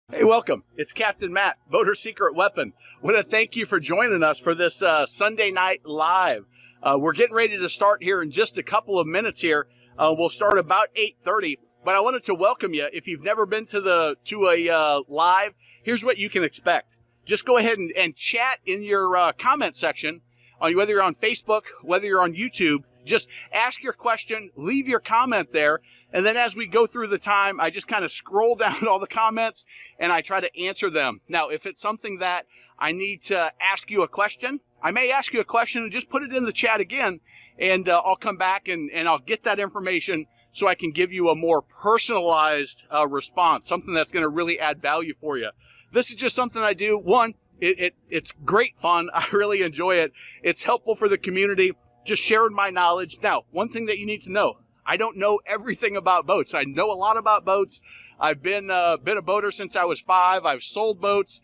Hey, welcome. It's Captain Matt, Boater's Secret Weapon. I want to thank you for joining us for this Sunday night live. We're getting ready to start here in just a couple of minutes here. We'll start about 8:30, but I wanted to welcome you. If you've never been to a live, here's what you can expect. Just go ahead and chat in your comment section, on whether you're on Facebook, whether you're on YouTube. Just ask your question, leave your comment there, and then as we go through the time, I just kind of scroll down all the comments and I try to answer them. Now, if it's something that I need to ask you a question, I may ask you a question and just put it in the chat again, and I'll come back and I'll get that information so I can give you a more personalized response, something that's going to really add value for you. This is just something I do. One, it's great fun. I really enjoy it. It's helpful for the community, just sharing my knowledge. Now, one thing that you need to know, I don't know everything about boats. I know a lot about boats. I've been a boater since I was 5. I've sold boats.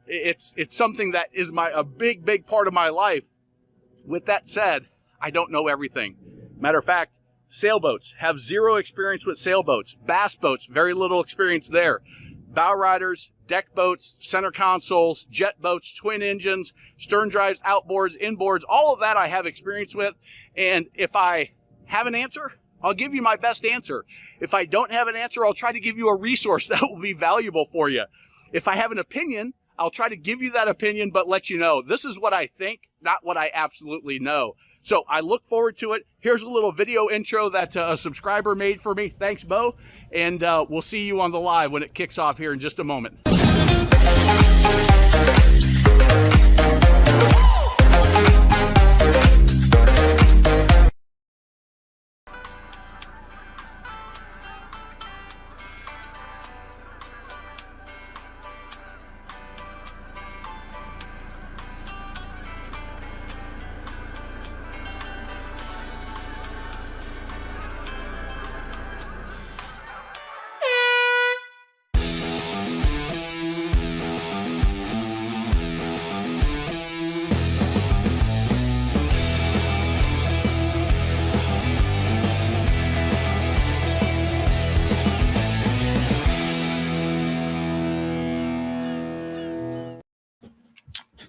It's something that is a big part of my life. With that said, I don't know everything. Matter of fact, sailboats, have zero experience with sailboats. Bass boats, very little experience there. Bow riders, deck boats, center consoles, jet boats, twin engines, stern drives, outboards, inboards, all of that I have experience with. And if I have an answer, I'll give you my best answer. If I don't have an answer, I'll try to give you a resource that will be valuable for you. If I have an opinion, I'll try to give you that opinion, but let you know this is what I think, not what I absolutely know. So I look forward to it. Here's a little video intro that a subscriber made for me. Thanks, Bo. And we'll see you on the live when it kicks off here in just a moment.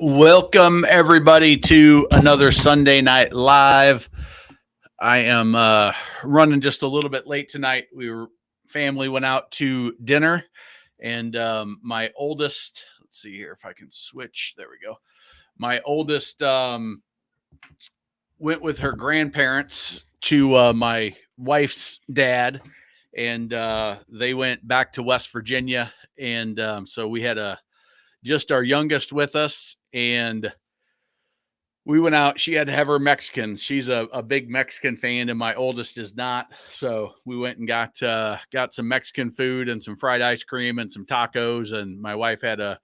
Welcome, everybody, to another Sunday Night Live. I am running just a little bit late tonight. Family went out to dinner, and my oldest, let's see here if I can switch. There we go. My oldest went with her grandparents to my wife's dad, and they went back to West Virginia. And so we had just our youngest with us, and we went out. She had to have her Mexican. She's a big Mexican fan, and my oldest is not. So we went and got some Mexican food and some fried ice cream and some tacos, and my wife had a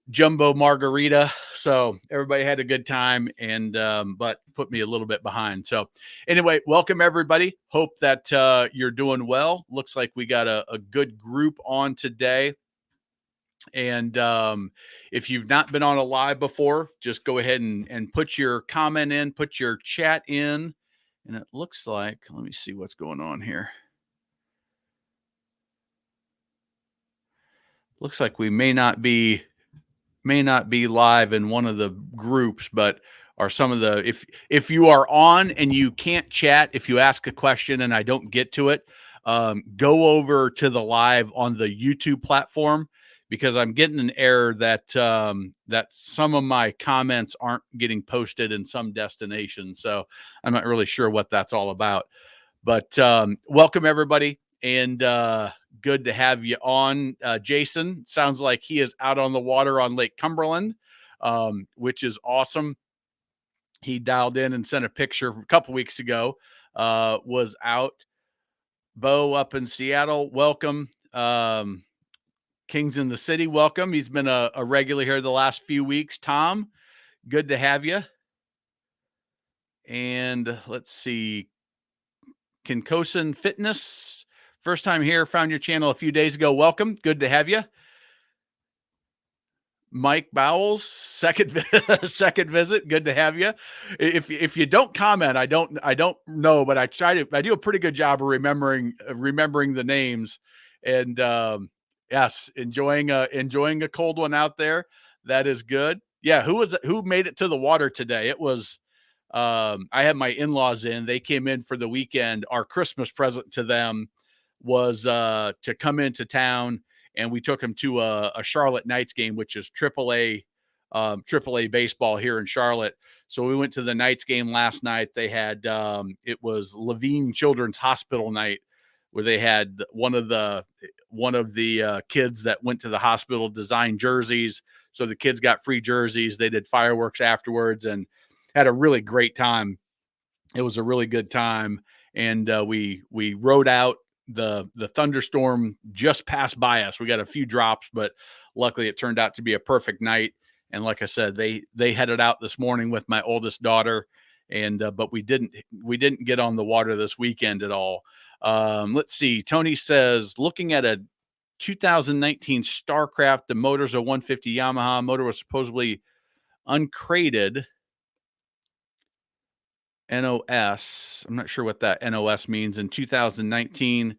jumbo margarita. So everybody had a good time, and but put me a little bit behind. So anyway, welcome everybody. Hope that you're doing well. Looks like we got a good group on today. And if you've not been on a live before, just go ahead and put your comment in, put your chat in. And it looks like, let me see what's going on here. Looks like we may not be live in one of the groups, but are some of the, if you are on and you can't chat, if you ask a question and I don't get to it, go over to the live on the YouTube platform, because I'm getting an error that that some of my comments aren't getting posted in some destinations. So I'm not really sure what that's all about. But welcome, everybody, and good to have you on. Jason, sounds like he is out on the water on Lake Cumberland, which is awesome. He dialed in and sent a picture a couple weeks ago, was out. Bo up in Seattle, welcome. Kings in the City, welcome. He's been a regular here the last few weeks. Tom, good to have you. And let's see. Kinkosen Fitness, first time here, found your channel a few days ago. Welcome. Good to have you. Mike Bowles, second visit. Good to have you. If you don't comment, I don't know, but I do a pretty good job of remembering the names. And Yes, enjoying a cold one out there. That is good. Yeah, who made it to the water today? It was I had my in-laws in. They came in for the weekend. Our Christmas present to them was to come into town, and we took them to a Charlotte Knights game, which is AAA baseball here in Charlotte. So we went to the Knights game last night. They had it was Levine Children's Hospital night, where they had one of the kids that went to the hospital design jerseys. So the kids got free jerseys. They did fireworks afterwards and had a really great time. It was a really good time, and we rode out. The thunderstorm just passed by us. We got a few drops, but luckily it turned out to be a perfect night. And like I said, they headed out this morning with my oldest daughter, and but we didn't get on the water this weekend at all. Let's see. Tony says, looking at a 2019 Starcraft, the motor's a 150 Yamaha. Motor was supposedly uncrated. NOS. I'm not sure what that NOS means. In 2019,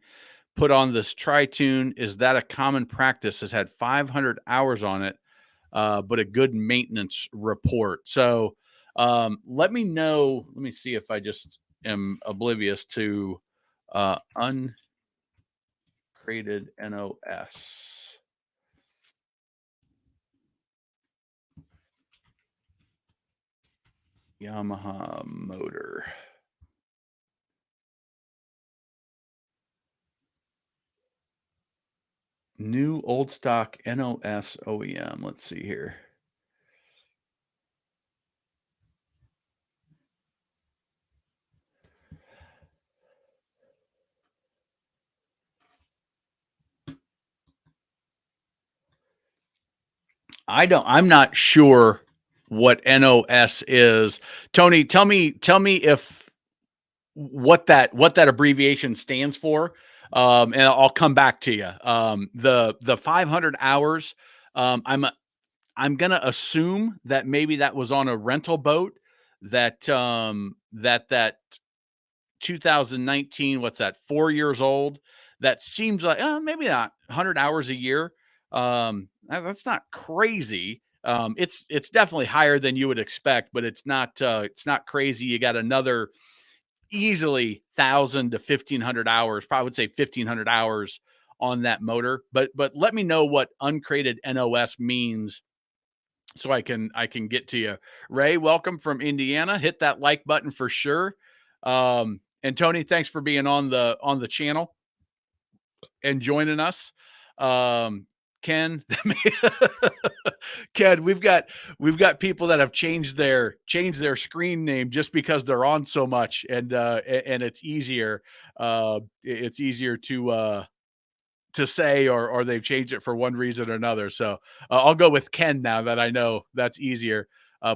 put on this tri-tune. Is that a common practice? Has had 500 hours on it, but a good maintenance report. So let me know. Let me see if I just am oblivious to uncrated NOS. Yamaha motor. New old stock NOS OEM. Let's see here. I'm not sure what NOS is. Tony, tell me if what that abbreviation stands for. And I'll come back to you. The 500 hours. I'm gonna assume that maybe that was on a rental boat. That 2019. What's that? 4 years old. That seems like maybe not 100 hours a year. That's not crazy. It's definitely higher than you would expect, but it's not crazy. You got another easily 1,000 to 1,500 hours. Probably would say 1,500 hours on that motor. But let me know what uncrated NOS means so I can get to you. Ray, welcome from Indiana. Hit that like button for sure. And Tony, thanks for being on the channel and joining us. Ken, Ken, we've got people that have changed their screen name just because they're on so much, and it's easier. It's easier to say, or they've changed it for one reason or another. So I'll go with Ken now that I know that's easier.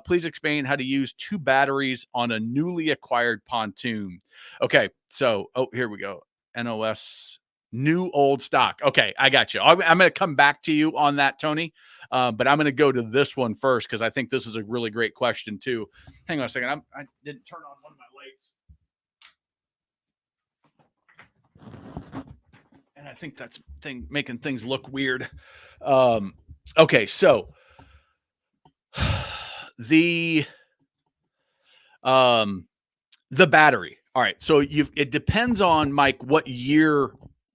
Please explain how to use two batteries on a newly acquired pontoon. Okay, so here we go. NOS new old stock. Okay, I got you. I'm going to come back to you on that, Tony. But I'm going to go to this one first because I think this is a really great question too. Hang on a second. I didn't turn on one of my lights, and I think that's making things look weird. Okay, so the the battery. All right, so it depends on, Mike, what year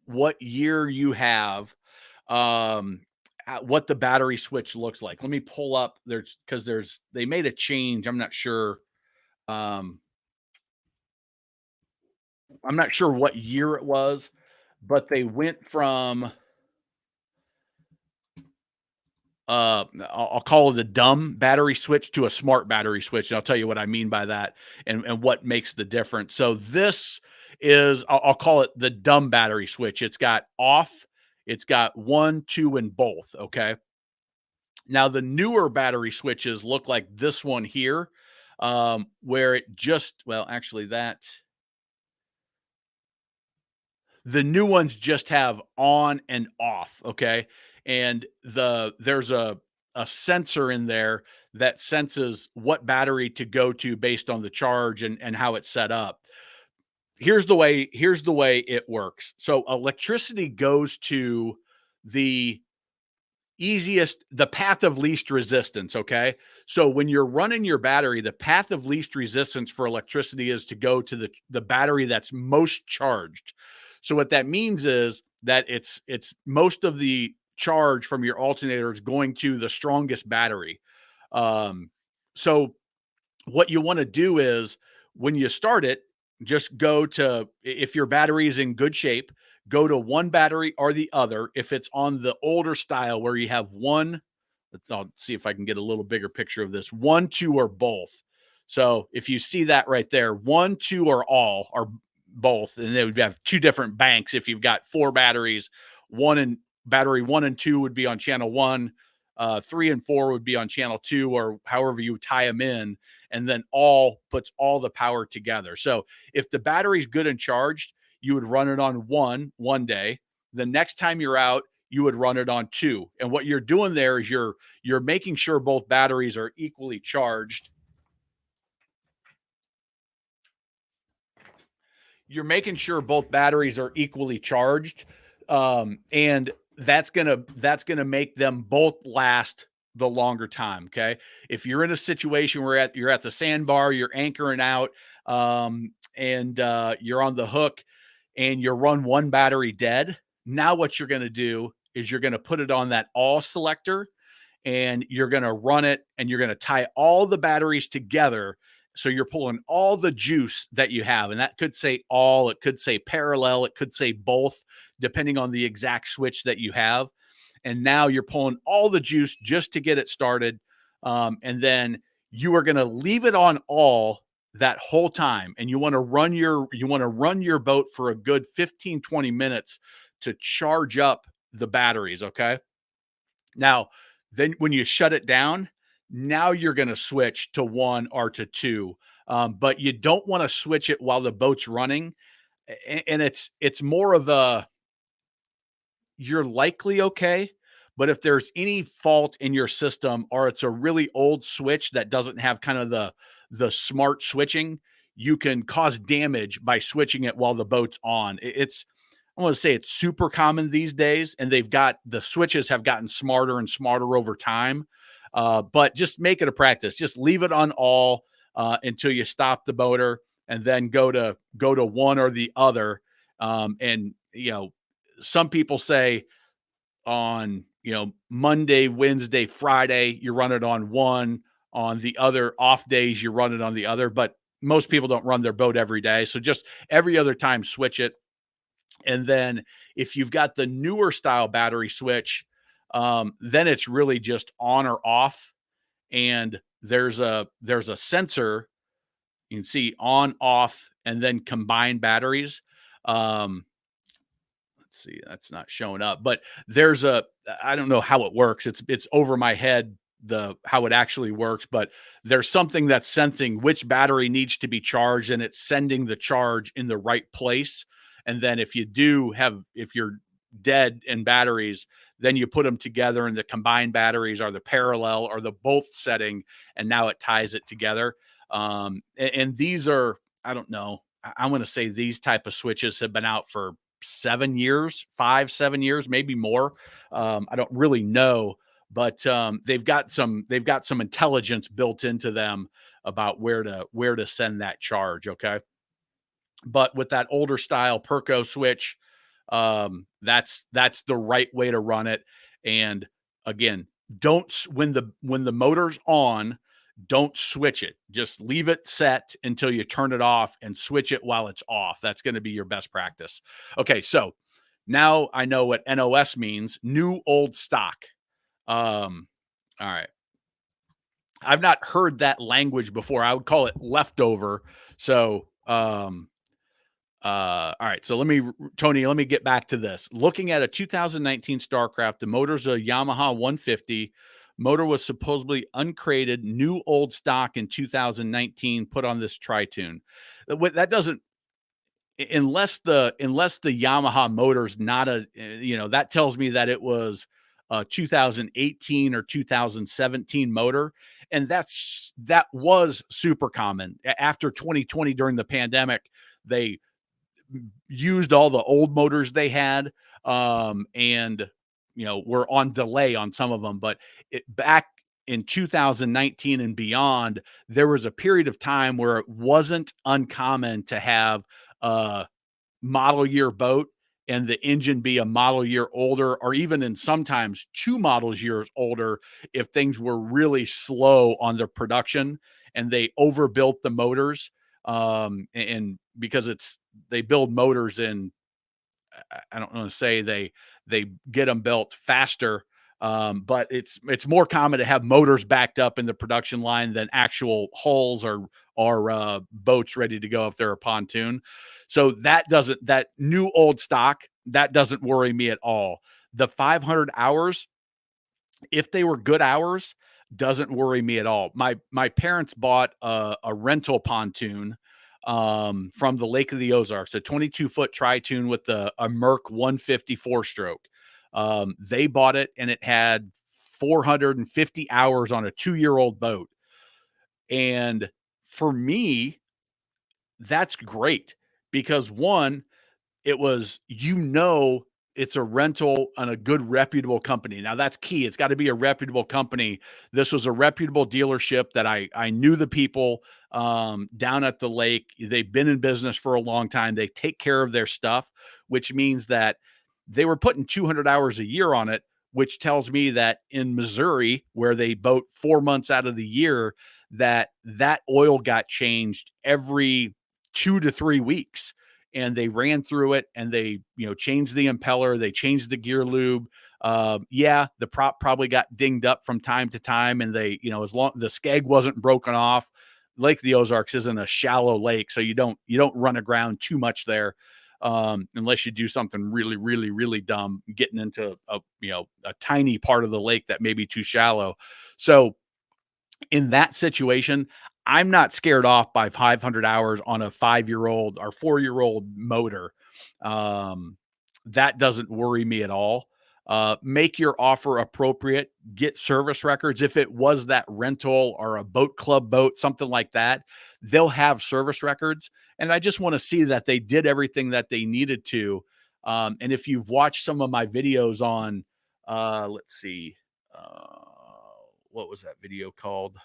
you have, what the battery switch looks like. Let me pull up because they made a change. Um I'm not sure what year it was, but they went from I'll call it a dumb battery switch to a smart battery switch. And I'll tell you what I mean by that and what makes the difference. So this is, I'll call it the dumb battery switch. It's got off, it's got one, two, and both. Okay. Now the newer battery switches look like this one here, where it just, well, actually the new ones just have on and off, okay? And there's a sensor in there that senses what battery to go to based on the charge and how it's set up. Here's the way it works. So electricity goes to the the path of least resistance. Okay. So when you're running your battery, the path of least resistance for electricity is to go to the battery that's most charged. So what that means is that it's most of the charge from your alternator is going to the strongest battery. Um, so what you want to do is when you start it, just go to, if your battery is in good shape, go to one battery or the other. If it's on the older style where you have one, I'll see if I can get a little bigger picture of this, one, two, or both. So if you see that right there, one, two, or all, or both, and they would have two different banks. If you've got four batteries, battery one and two would be on channel one, three and four would be on channel two, or however you tie them in, and then all puts all the power together. So if the battery's good and charged, you would run it on one day. The next time you're out, you would run it on two. And what you're doing there is you're making sure both batteries are equally charged. You're making sure both batteries are equally charged. And that's gonna make them both last the longer time. Okay. If you're in a situation where you're at the sandbar, you're anchoring out, and you're on the hook and you run one battery dead, now what you're gonna do is you're gonna put it on that all selector, and you're going to run it, and you're going to tie all the batteries together. So you're pulling all the juice that you have. And that could say all, it could say parallel, it could say both, depending on the exact switch that you have. And now you're pulling all the juice just to get it started. And then you are going to leave it on all that whole time. And you want to run your boat for a good 15, 20 minutes to charge up the batteries. Okay. Now, then when you shut it down, now you're going to switch to one or to two. But you don't want to switch it while the boat's running. And it's more of a, you're likely okay. But if there's any fault in your system, or it's a really old switch that doesn't have kind of the smart switching, you can cause damage by switching it while the boat's on. I want to say it's super common these days, and the switches have gotten smarter and smarter over time. But just make it a practice. Just leave it on all until you stop the motor, and then go to one or the other. And some people say on Monday, Wednesday, Friday, you run it on one. On the other off days, you run it on the other. But most people don't run their boat every day, so just every other time, switch it. And then if you've got the newer style battery switch, then it's really just on or off. And there's a sensor. You can see on, off, and then combined batteries. Let's see, that's not showing up, but I don't know how it works. It's over my head, how it actually works, but there's something that's sensing which battery needs to be charged, and it's sending the charge in the right place. And then if you're dead in batteries, then you put them together, and the combined batteries are the parallel or the both setting, and now it ties it together. And these are, I don't know, I'm going to say these type of switches have been out for 7 years, 5, 7 years, maybe more. I don't really know, but they've got some intelligence built into them about where to send that charge. Okay. But with that older style Perco switch, that's the right way to run it. And again, when the motor's on, don't switch it. Just leave it set until you turn it off, and switch it while it's off. That's going to be your best practice. Okay, so now I know what NOS means, new old stock. All right. I've not heard that language before. I would call it leftover. So, all right. So Tony, let me get back to this. Looking at a 2019 StarCraft, the motor's a Yamaha 150. Motor was supposedly uncrated, new old stock in 2019, put on this Tritune. That doesn't, unless the Yamaha motor's not that tells me that it was a 2018 or 2017 motor. And that was super common after 2020 during the pandemic. They used all the old motors they had, and were on delay on some of them, but back in 2019 and beyond, there was a period of time where it wasn't uncommon to have a model year boat and the engine be a model year older, or even in sometimes 2 models years older if things were really slow on their production and they overbuilt the motors. And because they build motors in, I don't want to say they get them built faster, but it's more common to have motors backed up in the production line than actual hulls or boats ready to go if they're a pontoon. So that new old stock, that doesn't worry me at all. The 500 hours, if they were good hours, doesn't worry me at all. My parents bought a rental pontoon from the Lake of the Ozarks, a 22-foot tri-tune with a Merc 150 4-stroke. They bought it and it had 450 hours on a 2-year-old boat. And for me, that's great because one, it was, it's a rental on a good reputable company. Now that's key. It's got to be a reputable company. This was a reputable dealership that I knew the people down at the lake. They've been in business for a long time. They take care of their stuff, which means that they were putting 200 hours a year on it, which tells me that in Missouri, where they boat 4 months out of the year, that oil got changed every 2 to 3 weeks. And they ran through it and they, changed the impeller. They changed the gear lube. The prop probably got dinged up from time to time. And they, as long the skeg wasn't broken off, Lake of the Ozarks isn't a shallow lake. So you don't run aground too much there. Unless you do something really, really, really dumb, getting into a tiny part of the lake that may be too shallow. So in that situation, I'm not scared off by 500 hours on a 5-year-old or 4-year-old motor. That doesn't worry me at all. Make your offer appropriate, get service records. If it was that rental or a boat club boat, something like that, they'll have service records. And I just want to see that they did everything that they needed to. And if you've watched some of my videos on, let's see, what was that video called?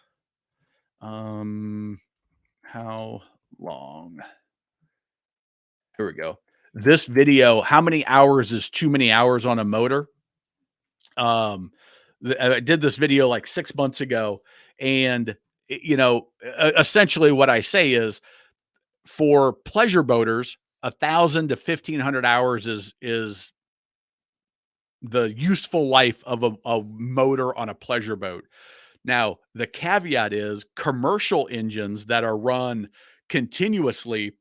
How long? Here we go. This video, how many hours is too many hours on a motor? I did this video like 6 months ago, and essentially what I say is for pleasure boaters, 1,000 to 1,500 hours is the useful life of a motor on a pleasure boat. Now, the caveat is commercial engines that are run continuously,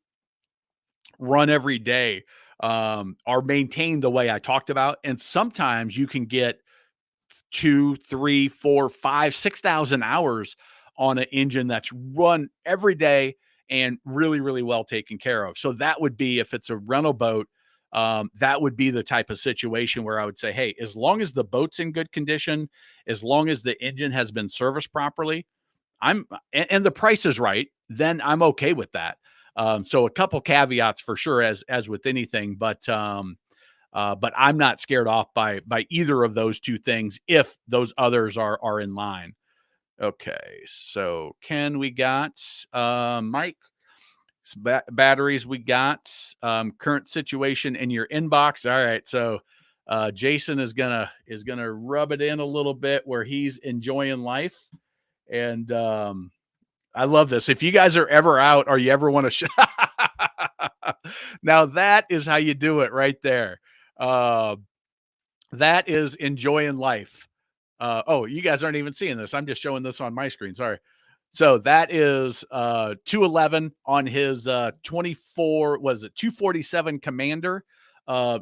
run every day, are maintained the way I talked about. And sometimes you can get 2, 3, 4, 5, 6,000 hours on an engine that's run every day and really, really well taken care of. So that would be, if it's a rental boat, that would be the type of situation where I would say, hey, as long as the boat's in good condition, as long as the engine has been serviced properly, and the price is right, then I'm okay with that. So a couple caveats for sure, as with anything, but I'm not scared off by either of those two things if those others are in line. Okay, so Ken, we got Mike. Batteries we got, current situation in your inbox. All right, so Jason is gonna rub it in a little bit where he's enjoying life, and I love this. If you guys are ever out or you ever want to now that is how you do it right there. That is enjoying life. Oh, you guys aren't even seeing this. I'm just showing this on my screen. Sorry. So that is 211 on his 24, what is it, 247 Commander,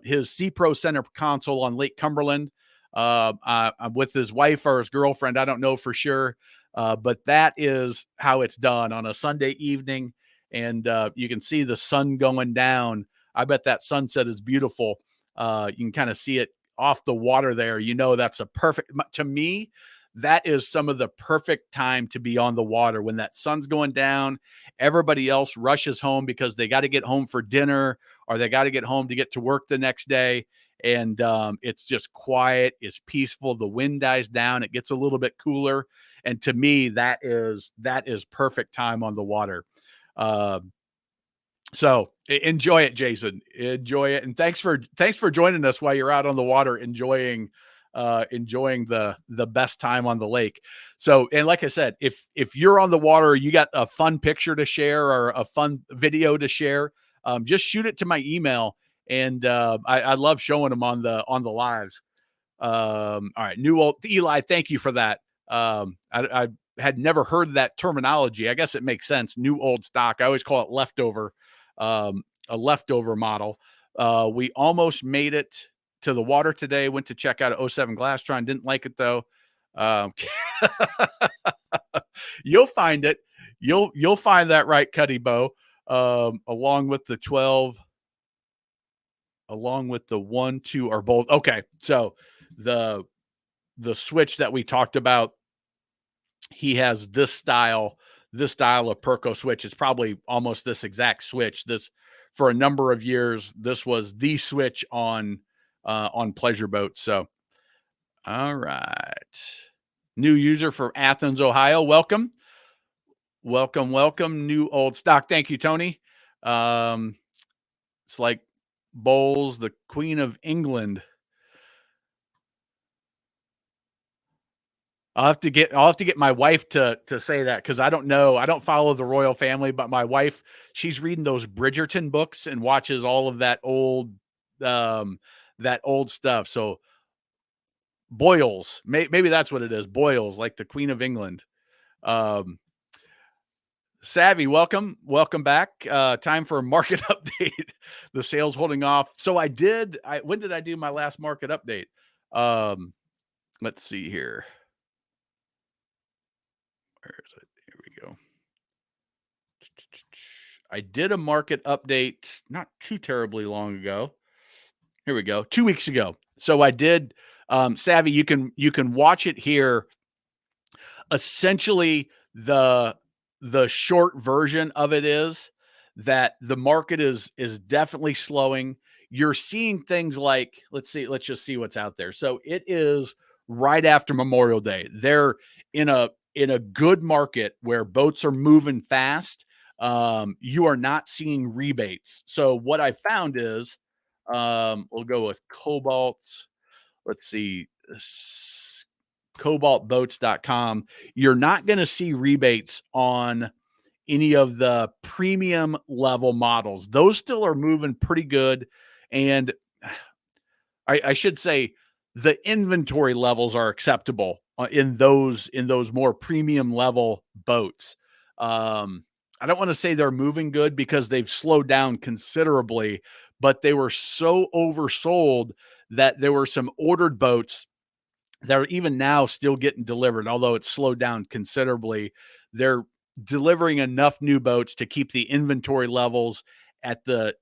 his C Pro Center console on Lake Cumberland, with his wife or his girlfriend. I don't know for sure, but that is how it's done on a Sunday evening. And you can see the sun going down. I bet that sunset is beautiful. You can kind of see it off the water there. That's a perfect, to me, that is some of the perfect time to be on the water when that sun's going down. Everybody else rushes home because they got to get home for dinner or they got to get home to get to work the next day. and it's just quiet, it's peaceful, the wind dies down, it gets a little bit cooler, and to me that is perfect time on the water. So enjoy it, Jason. Enjoy it, and thanks for joining us while you're out on the water, enjoying the best time on the lake. So, and like I said, if you're on the water, you got a fun picture to share or a fun video to share, just shoot it to my email, and I love showing them on the lives. All right, new old Eli, thank you for that. I had never heard that terminology. I guess it makes sense. New old stock. I always call it leftover. A leftover model. We almost made it to the water today. Went to check out a 07 Glastron. Didn't like it though. You'll find it. You'll find that right, Cuddy Bow. Along with the 12, along with the 1, 2 are both okay. So the switch that we talked about, he has this style of Perco switch. It's probably almost this exact switch. This, for a number of years, this was the switch on pleasure boats. So, all right. New user from Athens, Ohio. Welcome. New old stock. Thank you, Tony. It's like Bowles, the Queen of England. I'll have to get my wife to say that, because I don't know. I don't follow the royal family, but my wife, she's reading those Bridgerton books and watches all of that old stuff. So Boyles, maybe that's what it is. Boyles, like the Queen of England. Savvy, welcome back. Time for a market update. The sales holding off. So when did I do my last market update? Let's see here. Where is it? Here we go. I did a market update not too terribly long ago. Here we go. 2 weeks ago. So I did, Savvy, you can watch it here. Essentially, the short version of it is that the market is definitely slowing. You're seeing things like, let's just see what's out there. So it is right after Memorial Day. They're in a good market where boats are moving fast. You are not seeing rebates. So what I found is, we'll go with Cobalt. Let's see, cobaltboats.com. You're not going to see rebates on any of the premium level models. Those still are moving pretty good. And I should say the inventory levels are acceptable in those more premium level boats. I don't want to say they're moving good because they've slowed down considerably, but they were so oversold that there were some ordered boats that are even now still getting delivered. Although it's slowed down considerably, they're delivering enough new boats to keep the inventory levels at the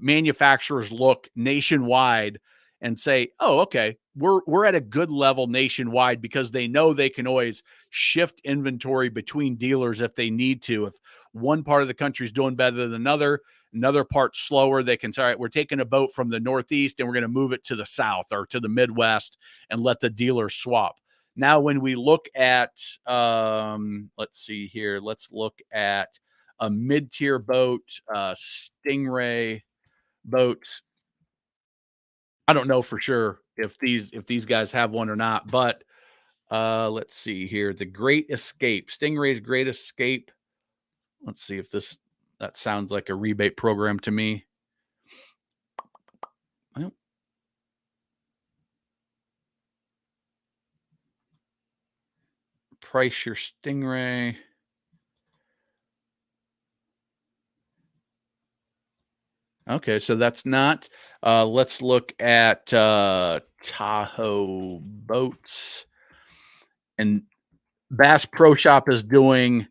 manufacturers look nationwide and say, oh, okay, we're at a good level nationwide, because they know they can always shift inventory between dealers if they need to. If one part of the country is doing better than another part slower, they can say, all right, we're taking a boat from the Northeast and we're going to move it to the South or to the Midwest and let the dealer swap. Now, when we look at, let's see here, let's look at a mid-tier boat, Stingray boats. I don't know for sure if these guys have one or not, but let's see here. The Great Escape, Stingray's Great Escape. Let's see if that sounds like a rebate program to me. Well, price your Stingray. Okay, so that's not. Let's look at Tahoe Boats. And Bass Pro Shop is doing, you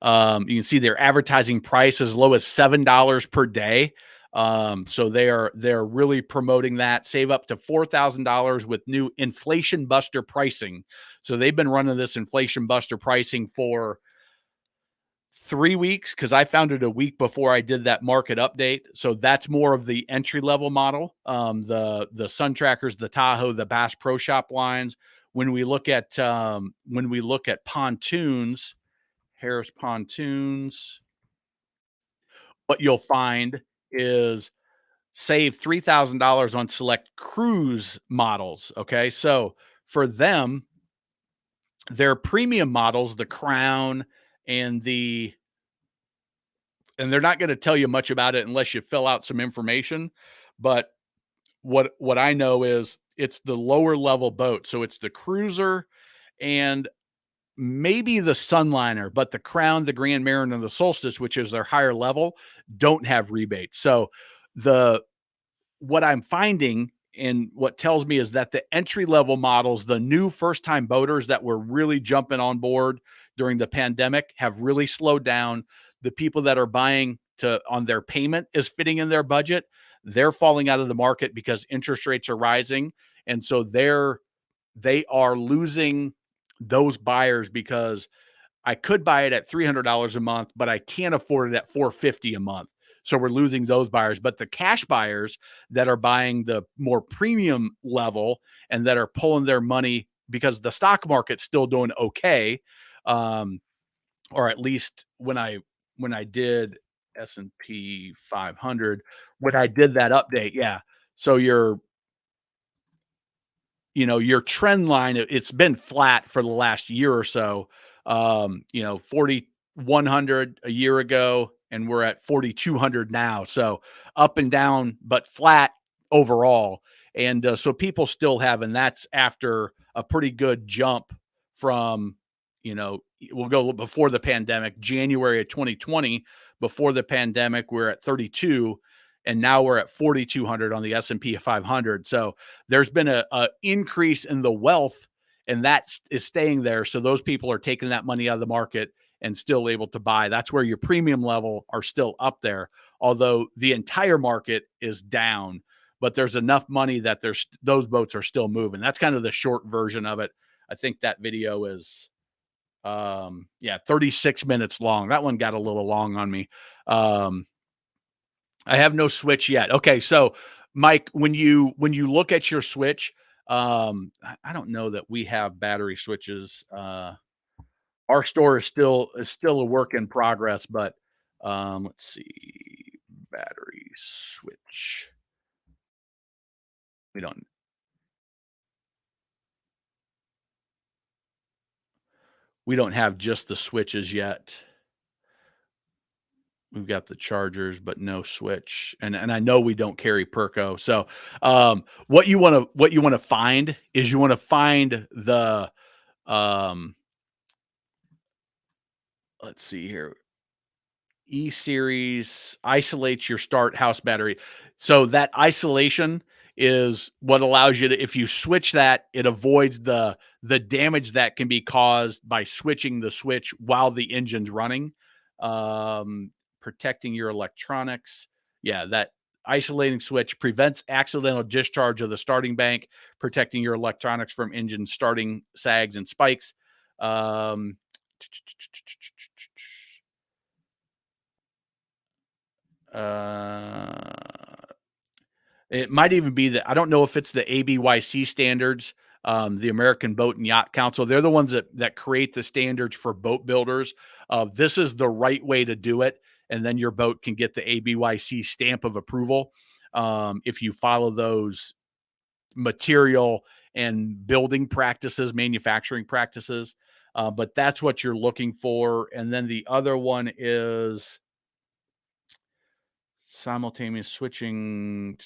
can see their advertising price as low as $7 per day. So they're really promoting that. Save up to $4,000 with new Inflation Buster pricing. So they've been running this Inflation Buster pricing for 3 weeks because I found it a week before I did that market update. So that's more of the entry level model. The Sun Trackers, the Tahoe, the Bass Pro Shop lines. When we look at pontoons, Harris pontoons, what you'll find is save $3,000 on select cruise models. Okay, so for them, their premium models, the Crown and they're not going to tell you much about it unless you fill out some information. But what I know is it's the lower level boat. So it's the Cruiser and maybe the Sunliner, but the Crown, the Grand Mariner, and the Solstice, which is their higher level, don't have rebates. So the what I'm finding and what tells me is that the entry level models, the new first time boaters that were really jumping on board during the pandemic, have really slowed down. The people that are buying to on their payment is fitting in their budget. They're falling out of the market because interest rates are rising. And so they are losing those buyers because I could buy it at $300 a month, but I can't afford it at $450 a month. So we're losing those buyers. But the cash buyers that are buying the more premium level and that are pulling their money because the stock market's still doing okay, um, or at least when I did S&P 500, when I did that update, yeah. So your trend line, it's been flat for the last year or so. 4,100 a year ago, and we're at 4,200 now. So up and down, but flat overall. And so people still have, and that's after a pretty good jump from, we'll go before the pandemic, January of 2020. Before the pandemic, we're at 32, and now we're at 4,200 on the S&P 500. So there's been a increase in the wealth, and that is staying there. So those people are taking that money out of the market and still able to buy. That's where your premium level are still up there, although the entire market is down. But there's enough money that those boats are still moving. That's kind of the short version of it. I think that video is 36 minutes long. That one got a little long on me. I have no switch yet. Okay, so Mike, when you look at your switch, I don't know that we have battery switches. Our store is still a work in progress, but let's see, battery switch. We don't have just the switches yet. We've got the chargers, but no switch. And I know we don't carry Perco. So what you want to find is you want to find the let's see here. E-Series isolates your start house battery. So that isolation is what allows you to, if you switch that, it avoids the damage that can be caused by switching the switch while the engine's running. Protecting your electronics. Yeah, that isolating switch prevents accidental discharge of the starting bank, protecting your electronics from engine starting sags and spikes. It might even be that, I don't know if it's the ABYC standards, the American Boat and Yacht Council. They're the ones that create the standards for boat builders. This is the right way to do it, and then your boat can get the ABYC stamp of approval if you follow those material and building practices, manufacturing practices. But that's what you're looking for. And then the other one is simultaneous switching,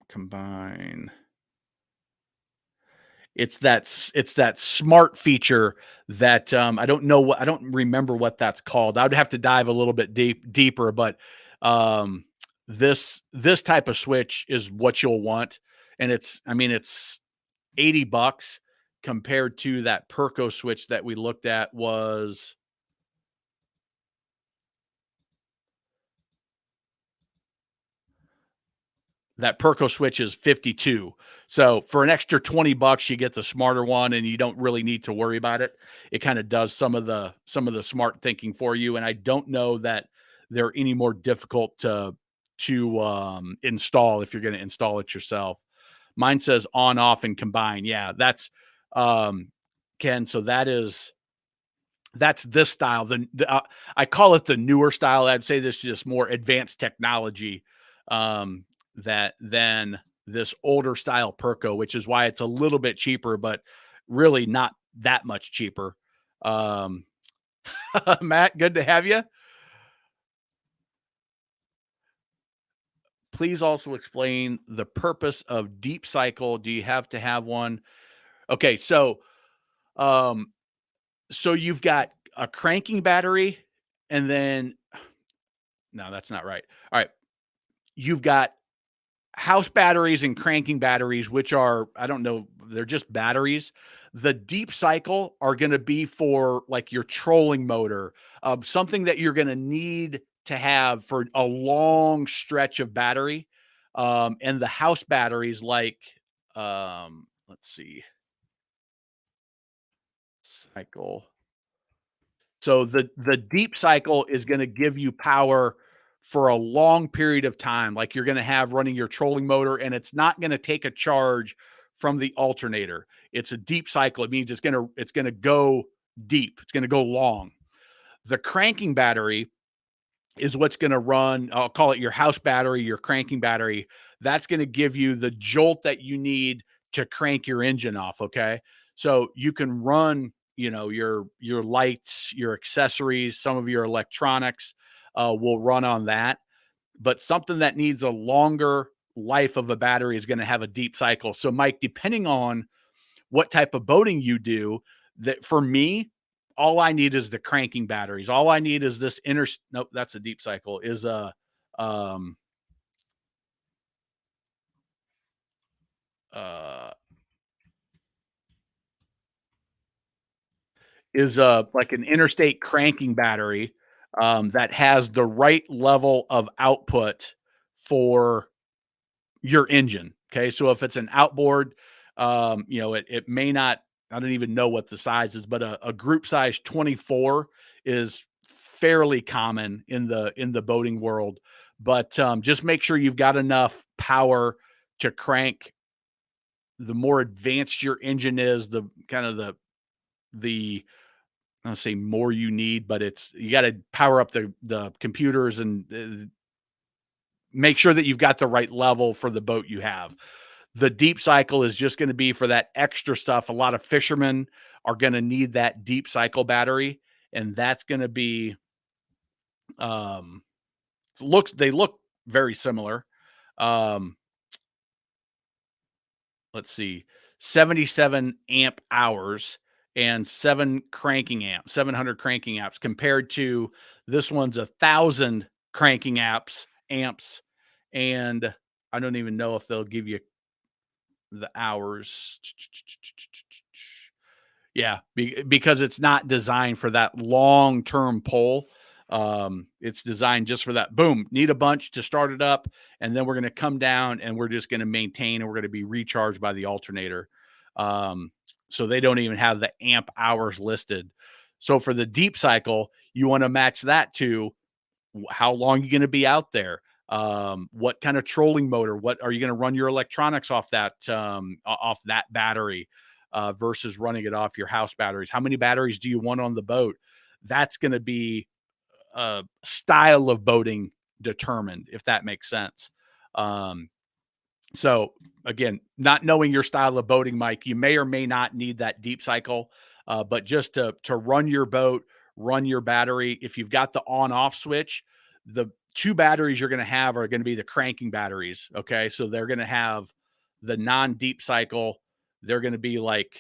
combine. It's that smart feature that I don't remember what that's called. I'd have to dive a little bit deeper, but this type of switch is what you'll want, and it's $80 compared to that Perco switch that we looked at was that Perco switch is 52. So for an extra $20, you get the smarter one, and you don't really need to worry about it. It kind of does some of the smart thinking for you. And I don't know that they're any more difficult to install if you're going to install it yourself. Mine says on, off, and combine. Yeah, that's um, Ken. So that's this style. I call it the newer style. I'd say this is just more advanced technology um, that than this older style Perco, which is why it's a little bit cheaper, but really not that much cheaper. Um, Matt, good to have you. Please also explain the purpose of deep cycle. Do you have to have one? Okay, um, so you've got a cranking battery, and then no, that's not right. All right, you've got house batteries and cranking batteries, which are, I don't know, they're just batteries. The deep cycle are going to be for like your trolling motor, something that you're going to need to have for a long stretch of battery. And the house batteries, like, let's see, cycle. So the deep cycle is going to give you power for a long period of time, like you're going to have running your trolling motor, and it's not going to take a charge from the alternator. It's a deep cycle. It means it's going to go deep. It's going to go long. The cranking battery is what's going to run. I'll call it your house battery, your cranking battery. That's going to give you the jolt that you need to crank your engine off. Okay, so you can run, your lights, your accessories, some of your electronics will run on that. But something that needs a longer life of a battery is going to have a deep cycle. So, Mike, depending on what type of boating you do, that for me, all I need is the cranking batteries. All I need is this inner. Nope, that's a deep cycle. Um uh like an interstate cranking battery that has the right level of output for your engine. Okay. So if it's an outboard, it may not, I don't even know what the size is, but a group size 24 is fairly common in the boating world. But just make sure you've got enough power to crank. The more advanced your engine is, the kind of the I don't say more you need, but you got to power up the computers and make sure that you've got the right level for the boat you have. The deep cycle is just going to be for that extra stuff. A lot of fishermen are going to need that deep cycle battery, and that's going to be um they look very similar. Um let's see, 77 amp hours and 700 cranking amps compared to this one's 1,000 cranking amps, and I don't even know if they'll give you the hours. Yeah, because it's not designed for that long-term pull. It's designed just for that. Boom, need a bunch to start it up, and then we're going to come down and we're just going to maintain, and we're going to be recharged by the alternator. Um, so they don't even have the amp hours listed. So for the deep cycle, you want to match that to how long you're going to be out there. What kind of trolling motor? What are you going to run your electronics off that battery? Versus running it off your house batteries. How many batteries do you want on the boat? That's going to be a style of boating determined, if that makes sense. Um, so again, not knowing your style of boating, Mike, you may or may not need that deep cycle, but just to run your boat, run your battery. If you've got the on-off switch, the two batteries you're going to have are going to be the cranking batteries. Okay, so they're going to have the non-deep cycle. They're going to be like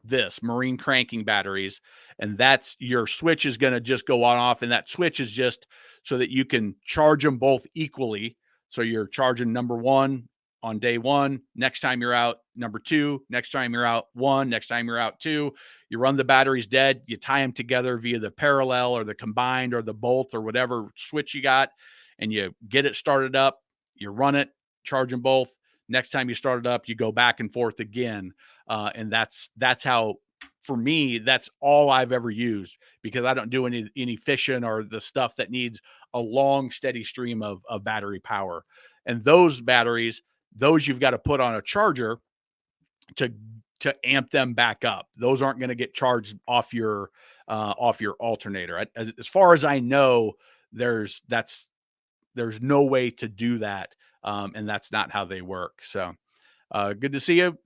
this marine cranking batteries, and that's your switch is going to just go on off, and that switch is just so that you can charge them both equally. So you're charging number one on day one, next time you're out number two, next time you're out one, next time you're out two. You run the batteries dead, you tie them together via the parallel or the combined or the both or whatever switch you got, and you get it started up. you run it, charge them both. Next time you start it up, you go back and forth again. And that's how, for me, that's all I've ever used, because I don't do any fishing or the stuff that needs a long, steady stream of battery power. And those batteries, those you've got to put on a charger to amp them back up. Those aren't going to get charged off your alternator. As far as I know, there's no way to do that, and that's not how they work. So, good to see you.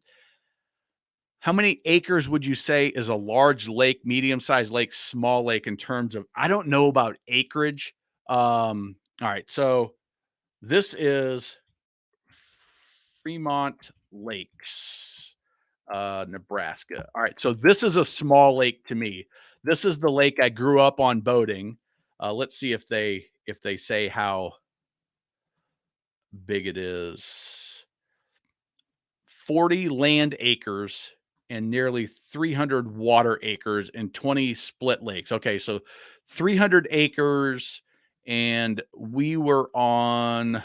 How many acres would you say is a large lake, medium-sized lake, small lake in terms of? I don't know about acreage. All right, so this is Fremont Lakes, Nebraska. All right, so this is a small lake to me. This is the lake I grew up on boating. Let's see if they say how big it is. 40 land acres and nearly 300 water acres and 20 split lakes. Okay, so 300 acres, and we were on,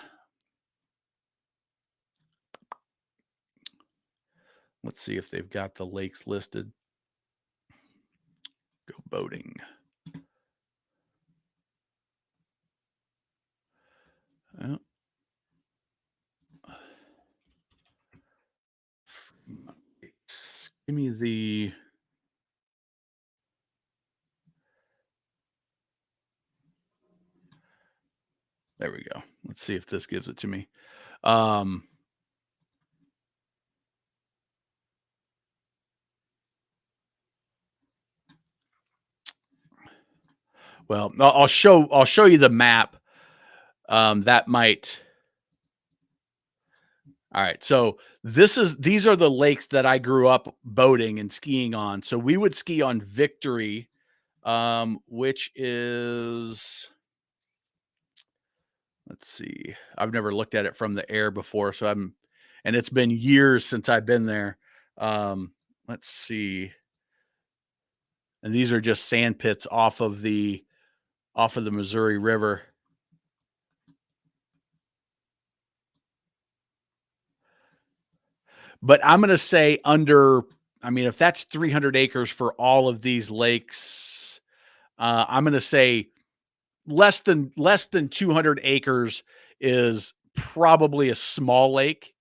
let's see if they've got the lakes listed. Go boating. Oh. Give me the, there we go. Let's see if this gives it to me. Well, I'll show you the map. That might. All right. So these are the lakes that I grew up boating and skiing on. So we would ski on Victory, which is, let's see. I've never looked at it from the air before, so and it's been years since I've been there. Let's see. And these are just sand pits off of the Missouri River. But I'm going to say if that's 300 acres for all of these lakes, I'm going to say less than 200 acres is probably a small lake.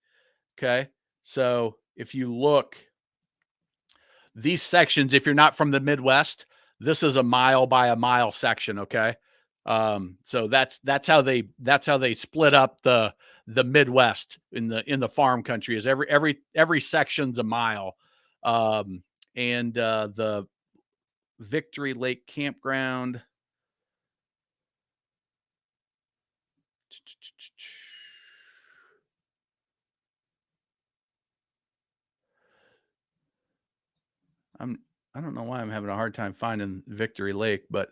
Okay. So if you look, these sections, if you're not from the Midwest, this is a mile by a mile section. Okay. So that's how they split up the Midwest in the farm country, is every section's a mile. And the Victory Lake Campground. I don't know why I'm having a hard time finding Victory Lake, but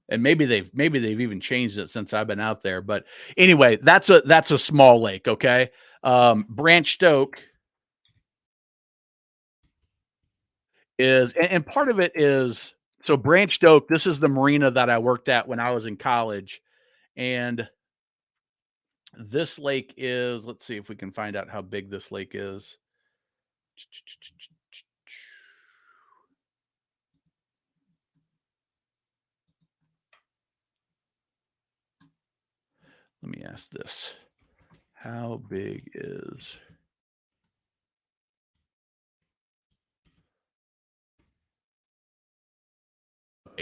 and maybe they've even changed it since I've been out there. But anyway, that's a small lake. Okay. Branched Oak is, and part of it is, so Branched Oak, this is the marina that I worked at when I was in college. And this lake is, let's see if we can find out how big this lake is. Let me ask this. How big is,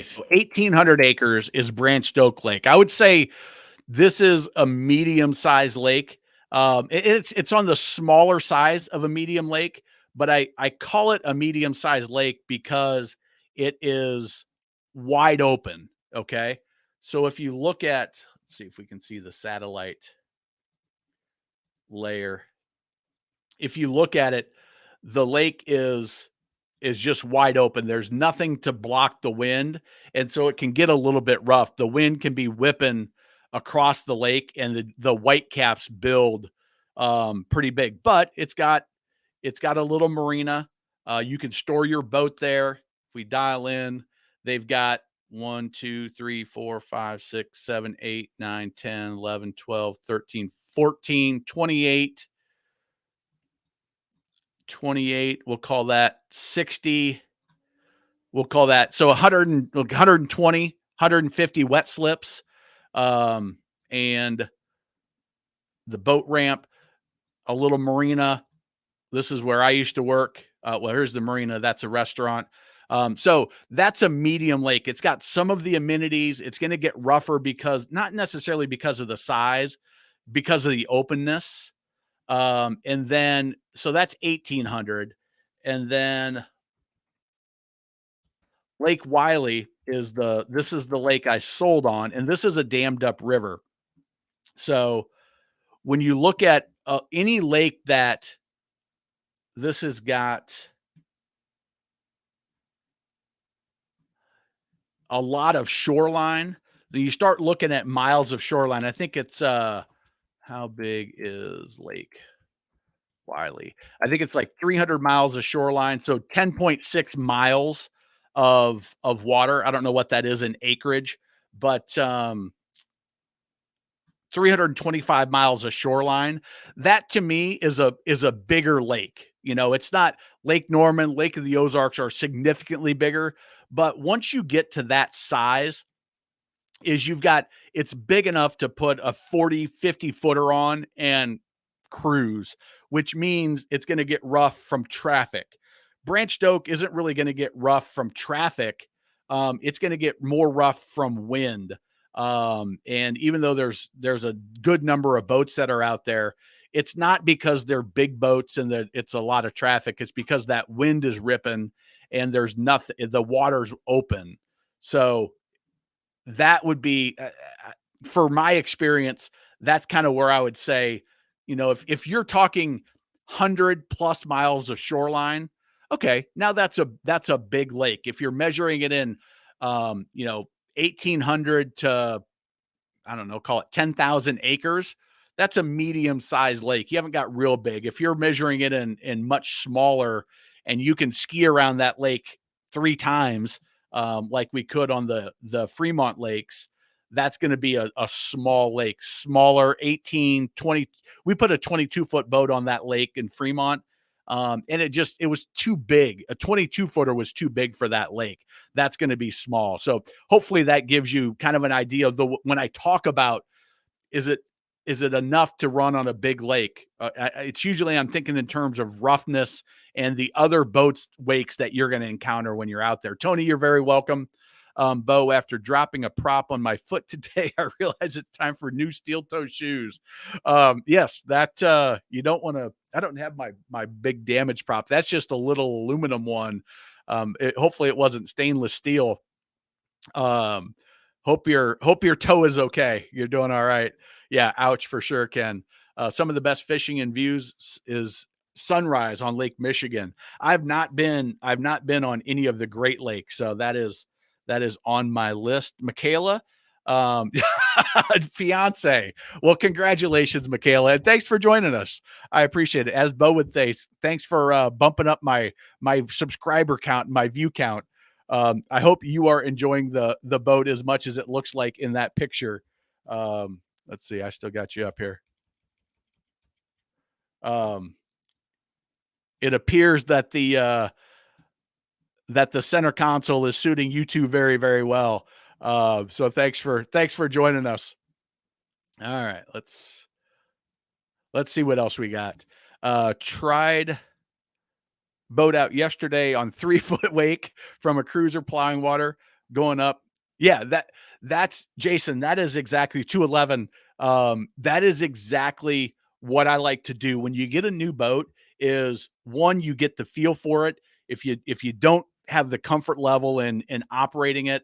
so 1,800 acres is Branched Oak Lake. I would say this is a medium-sized lake. It's on the smaller size of a medium lake, but I call it a medium-sized lake because it is wide open. Okay, so if you look at, let's see if we can see the satellite layer. If you look at it, the lake is just wide open. There's nothing to block the wind, and so it can get a little bit rough. The wind can be whipping across the lake, and the whitecaps build pretty big. But it's got a little marina. You can store your boat there. If we dial in, they've got 1, 2, 3, 4, 5, 6, 7, 8, 9, 10, 11, 12, 13, 14, 28, 28. We'll call that 60. We'll call that so 100, 120, 150 wet slips. And the boat ramp, a little marina. This is where I used to work. Well, here's the marina. That's a restaurant. So that's a medium lake. It's got some of the amenities. It's going to get rougher because not necessarily because of the size, because of the openness. And then, so that's 1800. And then Lake Wiley this is the lake I sold on, and this is a dammed up river. So when you look at any lake that this has got a lot of shoreline, you start looking at miles of shoreline. I think it's how big is Lake Wiley? I think it's like 300 miles of shoreline, so 10.6 miles of water. I don't know what that is in acreage, but 325 miles of shoreline. That to me is a bigger lake. You know, it's not Lake Norman, Lake of the Ozarks are significantly bigger, but once you get to that size, it's big enough to put a 40, 50 footer on and cruise, which means it's going to get rough from traffic. Branched Oak isn't really going to get rough from traffic. It's going to get more rough from wind. And even though there's a good number of boats that are out there, it's not because they're big boats and that it's a lot of traffic. It's because that wind is ripping and there's nothing, the water's open. So that would be, for my experience, that's kind of where I would say, you know, if you're talking 100+ miles of shoreline, okay, now that's a big lake. If you're measuring it in, 1,800 to, I don't know, call it 10,000 acres, that's a medium sized lake. You haven't got real big. If you're measuring it in much smaller, and you can ski around that lake 3 times, like we could on the Fremont lakes, that's going to be a small lake, smaller, 18, 20. We put a 22-foot boat on that lake in Fremont. And it was too big. A 22-footer was too big for that lake. That's going to be small. So hopefully that gives you kind of an idea of when I talk about, is it enough to run on a big lake? It's usually, I'm thinking in terms of roughness and the other boats wakes that you're going to encounter when you're out there. Tony, you're very welcome. Bo, after dropping a prop on my foot today, I realize it's time for new steel toe shoes. Yes, that you don't want to. I don't have my big damage prop. That's just a little aluminum one. Hopefully it wasn't stainless steel. Hope your toe is okay. You're doing all right. Yeah, ouch for sure, Ken. Some of the best fishing and views is sunrise on Lake Michigan. I've not been on any of the Great Lakes, so that is on my list. Michaela, fiance. Well, congratulations, Michaela, and thanks for joining us. I appreciate it. As Bo would say, thanks for bumping up my subscriber count, my view count. I hope you are enjoying the boat as much as it looks like in that picture. Let's see. I still got you up here. It appears that the center console is suiting you two very, very well. So thanks for joining us. All right, let's see what else we got. Tried boat out yesterday on 3-foot wake from a cruiser plowing water going up. Yeah, that's Jason. That is exactly 211. That is exactly what I like to do when you get a new boat. Is one, you get the feel for it. If you don't have the comfort level in operating it,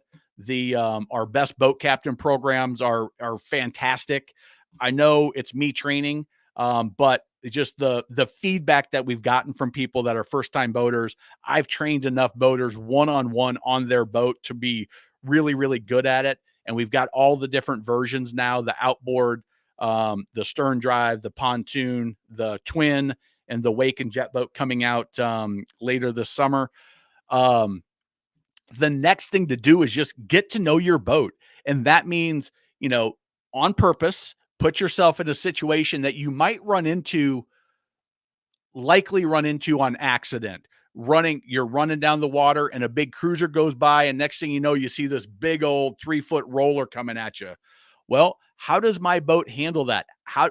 our best boat captain programs are fantastic. I know it's me training, but just the feedback that we've gotten from people that are first time boaters. I've trained enough boaters one-on-one on their boat to be really, really good at it. And we've got all the different versions now, the outboard, the stern drive, the pontoon, the twin, and the wake and jet boat coming out later this summer. the next thing to do is just get to know your boat. And that means, on purpose, put yourself in a situation that you might likely run into on accident. You're running down the water and a big cruiser goes by, and next thing you know, you see this big old 3-foot roller coming at you. Well, how does my boat handle that?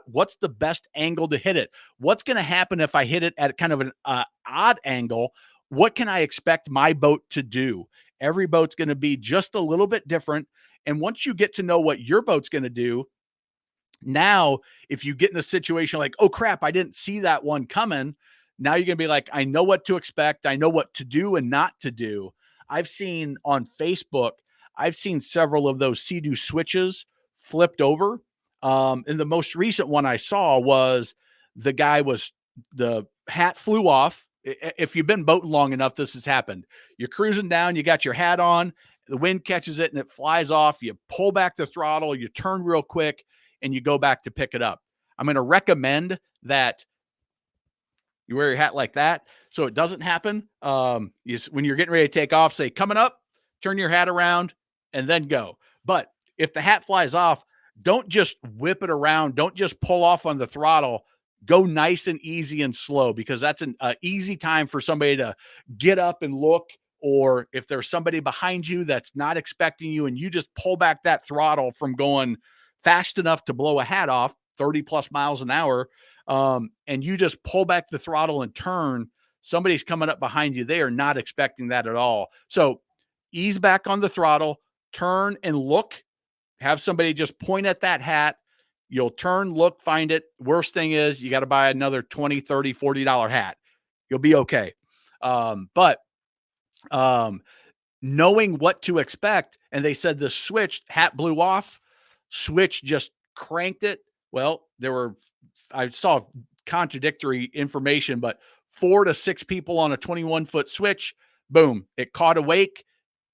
What's the best angle to hit it? What's going to happen if I hit it at kind of an odd angle? What can I expect my boat to do? Every boat's going to be just a little bit different. And once you get to know what your boat's going to do, now, if you get in a situation like, oh crap, I didn't see that one coming, now you're going to be like, I know what to expect. I know what to do and not to do. I've seen on Facebook, I've seen several of those Sea-Doo switches flipped over. And the most recent one I saw was the hat flew off. If you've been boating long enough, this has happened. You're cruising down, you got your hat on, the wind catches it and it flies off. You pull back the throttle, you turn real quick, and you go back to pick it up. I'm going to recommend that you wear your hat like that so it doesn't happen. When you're getting ready to take off, say, coming up, turn your hat around, and then go. But if the hat flies off, don't just whip it around. Don't just pull off on the throttle. Go nice and easy and slow, because that's an easy time for somebody to get up and look. Or if there's somebody behind you that's not expecting you and you just pull back that throttle from going fast enough to blow a hat off 30 plus miles an hour, and you just pull back the throttle and turn, somebody's coming up behind you. They are not expecting that at all. So ease back on the throttle, turn and look, have somebody just point at that hat. You'll turn, look, find it. Worst thing is you got to buy another $20, $30, $40 hat. You'll be okay. But knowing what to expect, and they said the switch hat blew off, switch just cranked it. Well, I saw contradictory information, but 4 to 6 people on a 21-foot switch, boom, it caught a wake,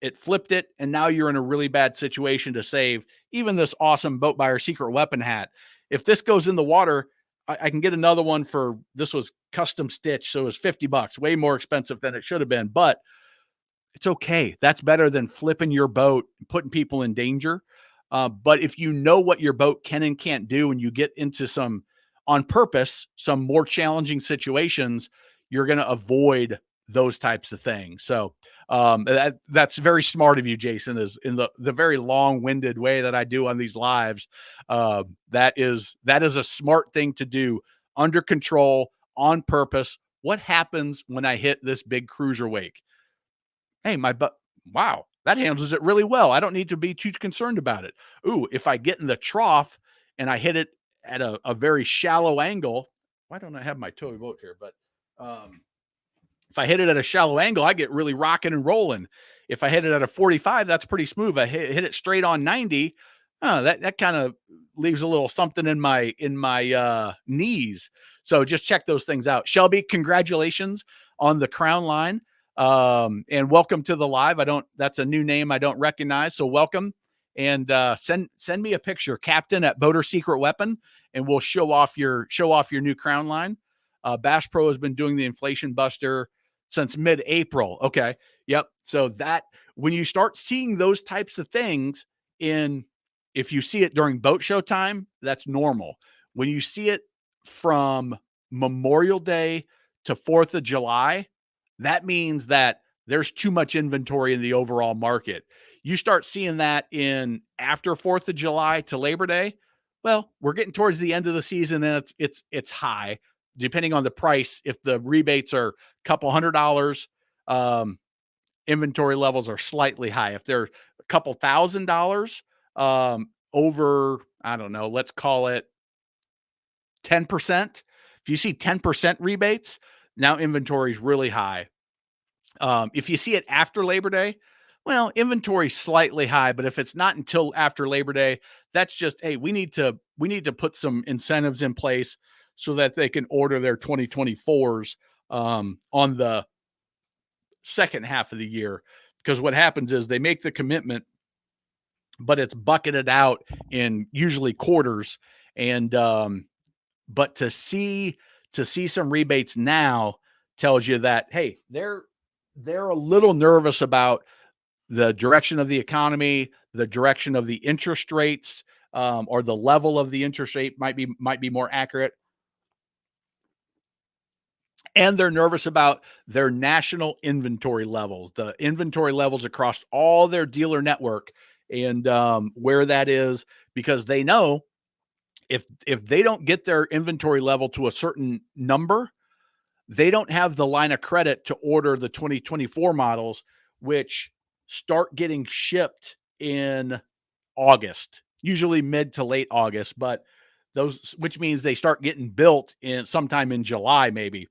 it flipped it, and now you're in a really bad situation to save even this awesome Boat Buyer Secret Weapon hat. If this goes in the water, I can get another one this was custom stitched, so it was $50, way more expensive than it should have been, but it's okay. That's better than flipping your boat, putting people in danger. But if you know what your boat can and can't do, and you get into some more challenging situations, you're going to avoid those types of things. So that's very smart of you, Jason, is in the very long-winded way that I do on these lives. That is a smart thing to do, under control, on purpose. What happens when I hit this big cruiser wake? Hey, wow, that handles it really well. I don't need to be too concerned about it. Ooh, if I get in the trough and I hit it at a very shallow angle, why don't I have my tow boat here? But if I hit it at a shallow angle, I get really rocking and rolling. If I hit it at a 45, that's pretty smooth. I hit it straight on 90. That kind of leaves a little something in my knees. So just check those things out. Shelby, congratulations on the crown line. And welcome to the live. That's a new name I don't recognize. So welcome, and send me a picture, Captain at Boater Secret Weapon, and we'll show off your new crown line. Bass Pro has been doing the Inflation Buster since mid-April. Okay. Yep. So that when you start seeing those types of things if you see it during boat show time, that's normal. When you see it from Memorial Day to 4th of July, that means that there's too much inventory in the overall market. You start seeing that in after 4th of July to Labor Day. Well, we're getting towards the end of the season, and it's high, depending on the price. If the rebates are a couple $100, inventory levels are slightly high. If they're a couple $1,000 over, I don't know, let's call it 10%. If you see 10% rebates, now inventory is really high. If you see it after Labor Day, well, inventory is slightly high, but if it's not until after Labor Day, that's just, hey, we need to put some incentives in place so that they can order their 2024s on the second half of the year. Because what happens is they make the commitment, but it's bucketed out in usually quarters. And but to see some rebates now tells you that, hey, they're a little nervous about the direction of the economy, the direction of the interest rates, or the level of the interest rate might be more accurate. And they're nervous about their national inventory levels, the inventory levels across all their dealer network, and where that is, because they know if they don't get their inventory level to a certain number, they don't have the line of credit to order the 2024 models, which start getting shipped in August, usually mid to late August, but those, which means they start getting built in sometime in July, maybe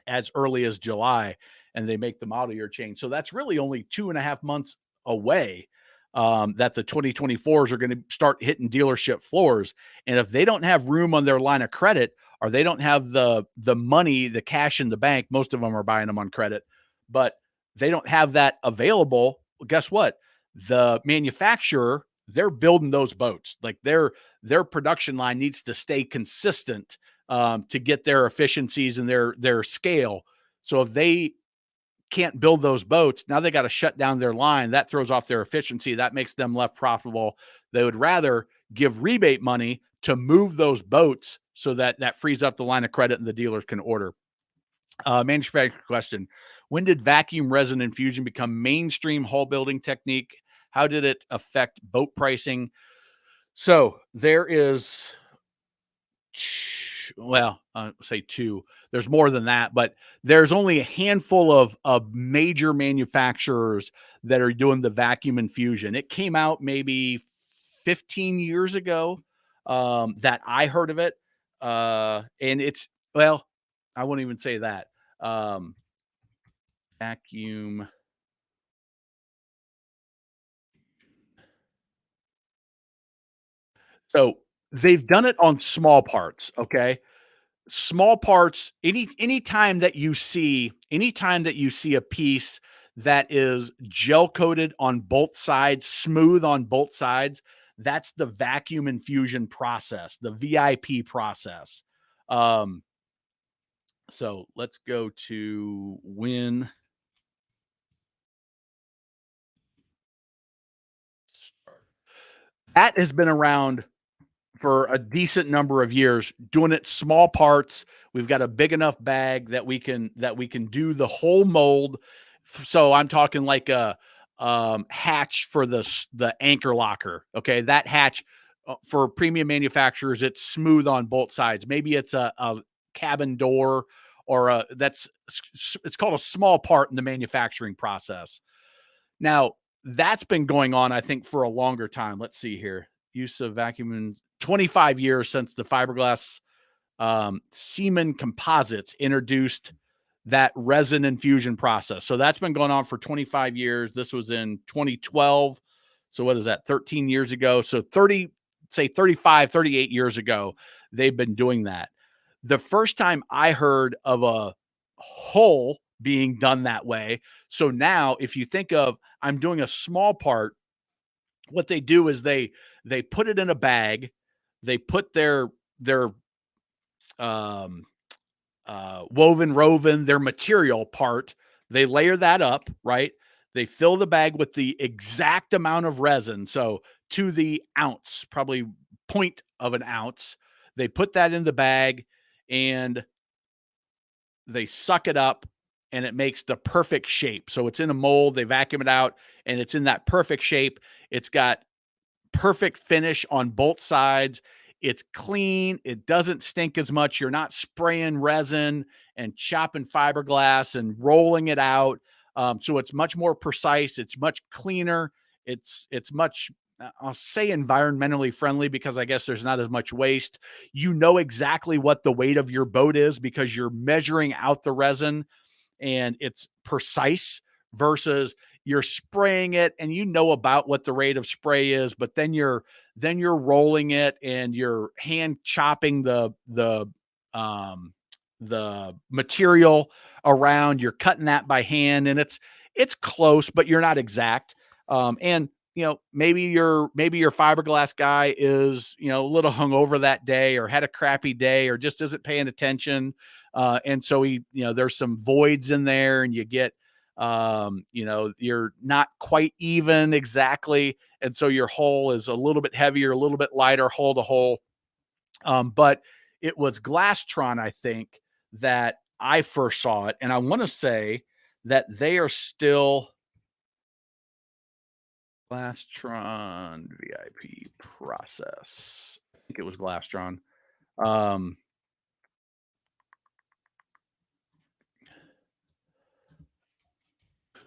as early as July, and they make the model year change. So that's really only 2.5 months away, that the 2024s are going to start hitting dealership floors. And if they don't have room on their line of credit, or they don't have the money, the cash in the bank, most of them are buying them on credit, but they don't have that available. Well, guess what? The manufacturer, they're building those boats. Like their production line needs to stay consistent, to get their efficiencies and their scale. So if they can't build those boats, now they got to shut down their line. That throws off their efficiency. That makes them less profitable. They would rather give rebate money to move those boats so that that frees up the line of credit and the dealers can order. Manufacturer question: when did vacuum resin infusion become mainstream hull building technique? How did it affect boat pricing? So there is, well, say two. There's more than that, but there's only a handful of major manufacturers that are doing the vacuum infusion. It came out maybe 15 years ago, that I heard of it. And it's, well, I wouldn't even say that. Vacuum. So they've done it on small parts. Okay. Small parts, anytime that you see a piece that is gel coated on both sides, smooth on both sides, that's the vacuum infusion process, the VIP process. um so let's go to when that has been around for a decent number of years, doing it small parts. We've got a big enough bag that we can do the whole mold. So I'm talking like a hatch for the anchor locker. Okay, that hatch, for premium manufacturers, it's smooth on both sides. Maybe it's a cabin door, or it's called a small part in the manufacturing process. Now, that's been going on, I think, for a longer time. Let's see here. Use of vacuum in 25 years since the fiberglass, Seaman Composites introduced that resin infusion process. So that's been going on for 25 years. This was in 2012. So what is that? 13 years ago. So 35, 38 years ago, they've been doing that. The first time I heard of a hull being done that way. So now if you think of, I'm doing a small part, what they do is they put it in a bag, they put their um woven their material part, they layer that up, right? They fill the bag with the exact amount of resin, so to the ounce, probably point of an ounce. They put that in the bag, and they suck it up, and it makes the perfect shape. So it's in a mold, they vacuum it out, and it's in that perfect shape. It's got perfect finish on both sides. It's clean. It doesn't stink as much. You're not spraying resin and chopping fiberglass and rolling it out. So it's much more precise. It's much cleaner. It's much, I'll say, environmentally friendly, because I guess there's not as much waste. You know exactly what the weight of your boat is because you're measuring out the resin, and it's precise, versus you're spraying it and you know about what the rate of spray is, but then you're rolling it and you're hand chopping the material around. You're cutting that by hand, and it's close, but you're not exact. And maybe your fiberglass guy is, a little hungover that day, or had a crappy day, or just isn't paying attention. And so there's some voids in there, and you get You're not quite even exactly. And so your hole is a little bit heavier, a little bit lighter hole to hole. But it was Glastron, I think, that I first saw it. And I want to say that they are still Glastron VIP process. I think it was Glastron. Um,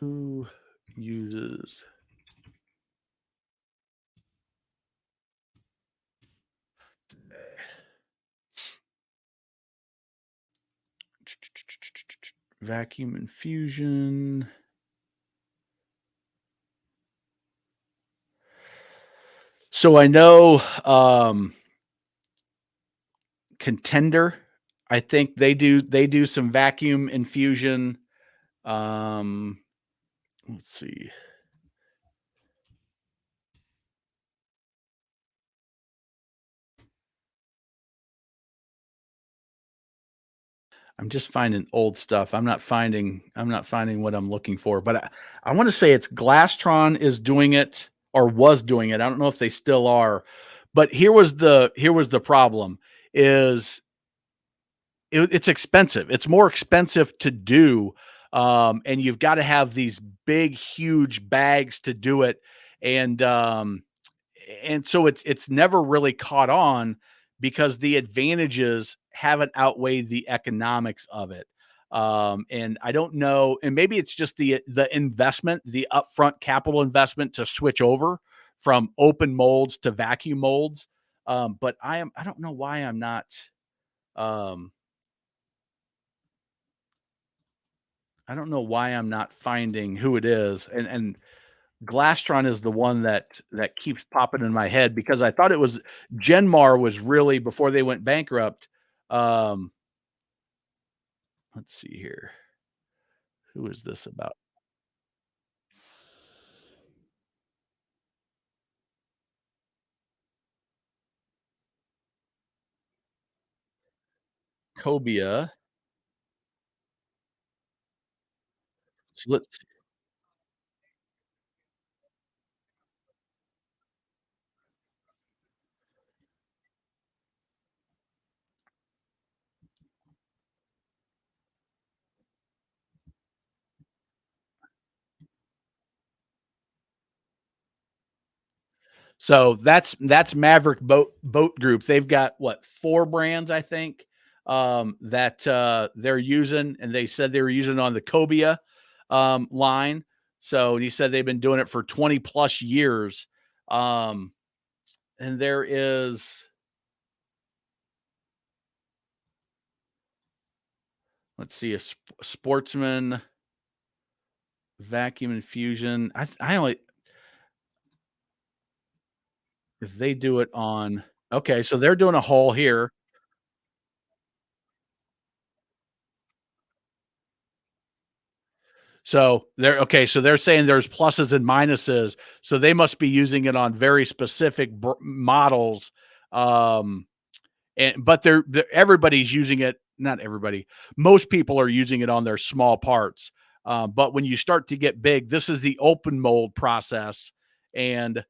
who uses vacuum infusion? So I know Contender. I think they do some vacuum infusion. Um, let's see. I'm just finding old stuff. I'm not finding what I'm looking for, but I want to say it's Glastron is doing it or was doing it. I don't know if they still are. But here was the problem is it's expensive. It's more expensive to do, and you've got to have these big, huge bags to do it, and so it's never really caught on because the advantages haven't outweighed the economics of it. And I don't know, and maybe it's just the investment, the upfront capital investment to switch over from open molds to vacuum molds. But I don't know why I'm not. Um, I don't know why I'm not finding who it is, and Glastron is the one that keeps popping in my head because I thought it was Genmar was really before they went bankrupt. Um, let's see here. Who is this about? Cobia. So let's So that's Maverick Boat Group. They've got what, 4 brands, I think, that they're using, and they said they were using on the Cobia line. So he said they've been doing it for 20 plus years. Um, and there is, let's see, Sportsman vacuum infusion. I only if they do it on. Okay, so they're doing a haul here. So they're okay. So they're saying there's pluses and minuses. So they must be using it on very specific models. Um, but they're everybody's using it. Not everybody. Most people are using it on their small parts. But when you start to get big, this is the open mold process, and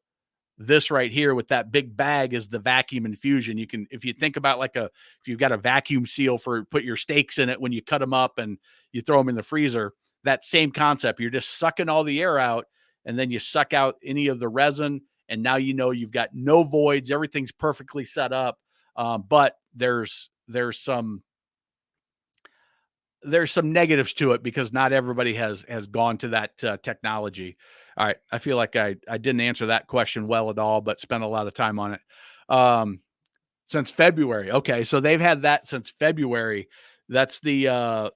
this right here with that big bag is the vacuum infusion. You can, if you think about if you've got a vacuum seal for put your steaks in it when you cut them up and you throw them in the freezer, that same concept. You're just sucking all the air out, and then you suck out any of the resin, and now you've got no voids. Everything's perfectly set up. But there's some negatives to it because not everybody has gone to that technology. All right, I feel like I didn't answer that question well at all, but spent a lot of time on it. Um, since February. Okay, so they've had that since February. That's the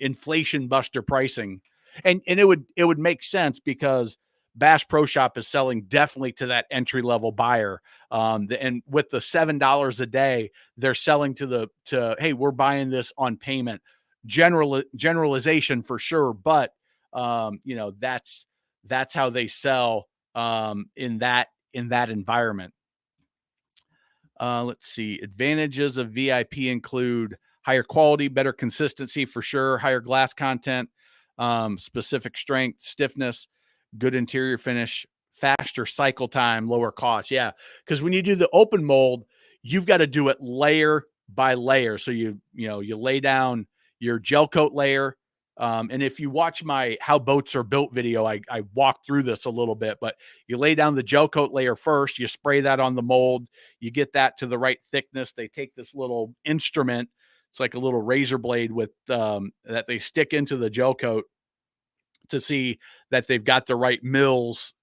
inflation buster pricing. And it would make sense because Bass Pro Shop is selling definitely to that entry level buyer. And with the $7 a day, they're selling to hey, we're buying this on payment. Generalization for sure, but that's how they sell in that environment. Let's see. Advantages of VIP include higher quality, better consistency for sure, higher glass content, specific strength, stiffness, good interior finish, faster cycle time, lower cost. Yeah, because when you do the open mold, you've got to do it layer by layer. So you lay down your gel coat layer. And if you watch my How Boats Are Built video, I walk through this a little bit, but you lay down the gel coat layer first, you spray that on the mold, you get that to the right thickness. They take this little instrument, it's like a little razor blade with that they stick into the gel coat to see that they've got the right mils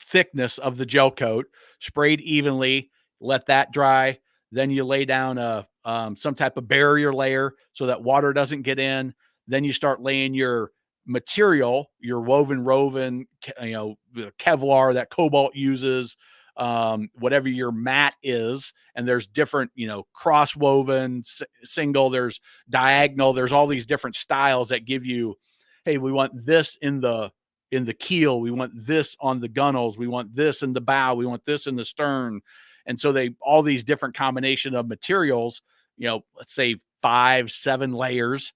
thickness of the gel coat, sprayed evenly, let that dry. Then you lay down some type of barrier layer so that water doesn't get in. Then you start laying your material, your woven, the Kevlar that Cobalt uses, whatever your mat is. And there's different, cross woven, single, there's diagonal, there's all these different styles that give you, hey, we want this in the keel, we want this on the gunnels, we want this in the bow, we want this in the stern. And so all these different combination of materials, let's say 5-7 layers,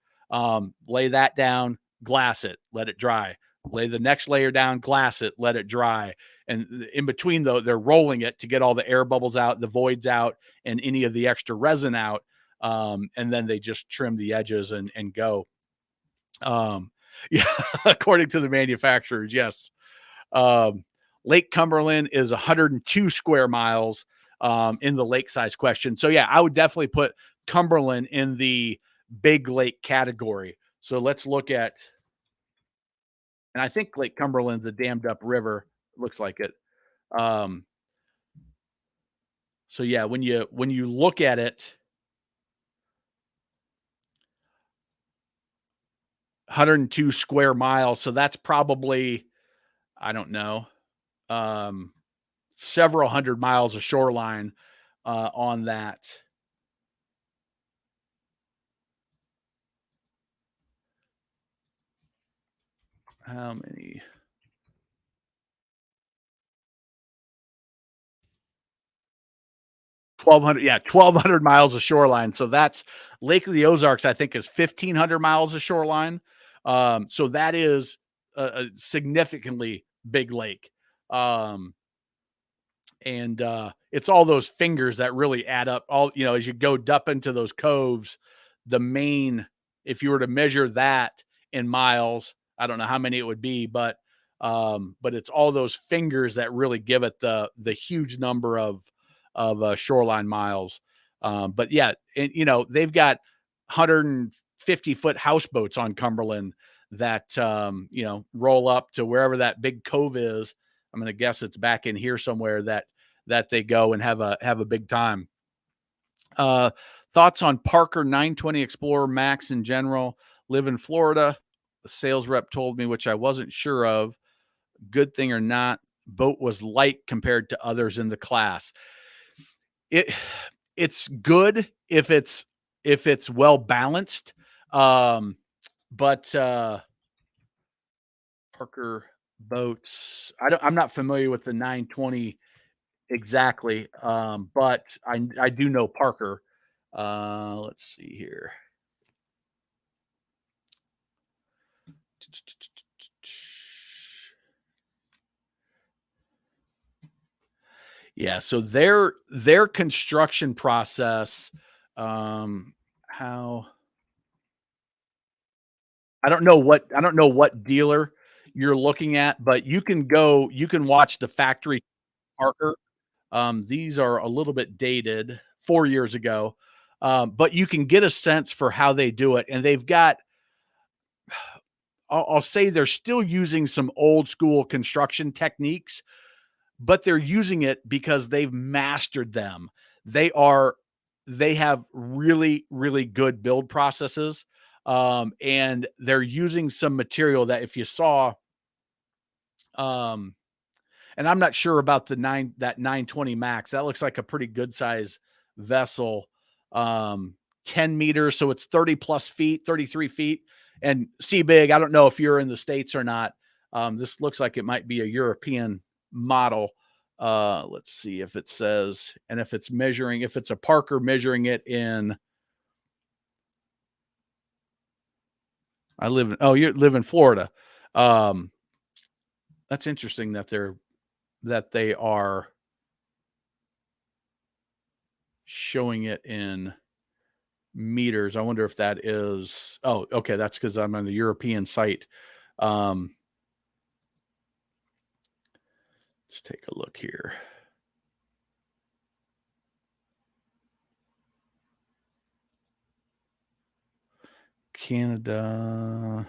lay that down, glass it, let it dry, lay the next layer down, glass it, let it dry. And in between though, they're rolling it to get all the air bubbles out, the voids out, and any of the extra resin out. And then they just trim the edges and go. Yeah, according to the manufacturers, yes. Lake Cumberland is 102 square miles in the lake size question. So yeah, I would definitely put Cumberland in the big lake category. So let's look at, and I think Lake Cumberland's a dammed up river. Looks like it. So yeah, when you look at it, 102 square miles. So that's probably, I don't know, several hundred miles of shoreline on that. How many? 1,200, yeah, 1,200 miles of shoreline. So that's Lake of the Ozarks, I think, is 1,500 miles of shoreline. So that is a significantly big lake. And it's all those fingers that really add up. All, as you go up into those coves, if you were to measure that in miles, I don't know how many it would be, but it's all those fingers that really give it the huge number of shoreline miles. But yeah, and they've got 150-foot houseboats on Cumberland that roll up to wherever that big cove is. I'm going to guess it's back in here somewhere that they go and have a big time. Thoughts on Parker 920 Explorer Max in general? Live in Florida. The sales rep told me, which I wasn't sure of. Good thing or not, boat was light compared to others in the class. It's good if it's well balanced. But Parker boats, I'm not familiar with the 920 exactly. But I do know Parker. Let's see here. Yeah, so their construction process, how I don't know what dealer you're looking at, but you can watch the factory Parker. These are a little bit dated, 4 years ago, but you can get a sense for how they do it, and they've got. I'll say they're still using some old school construction techniques, but they're using it because they've mastered them. They have really, really good build processes. And they're using some material that if you saw, and I'm not sure about that 920 Max, that looks like a pretty good size vessel. 10 meters. So it's 30 plus feet, 33 feet. And see big, I don't know if you're in the States or not. This looks like it might be a European model. Let's see if it says, and if it's a Parker measuring it in You live in Florida. Um, that's interesting that they are showing it in meters. I wonder if that is, oh, okay. That's because I'm on the European site. Um, let's take a look here. Canada.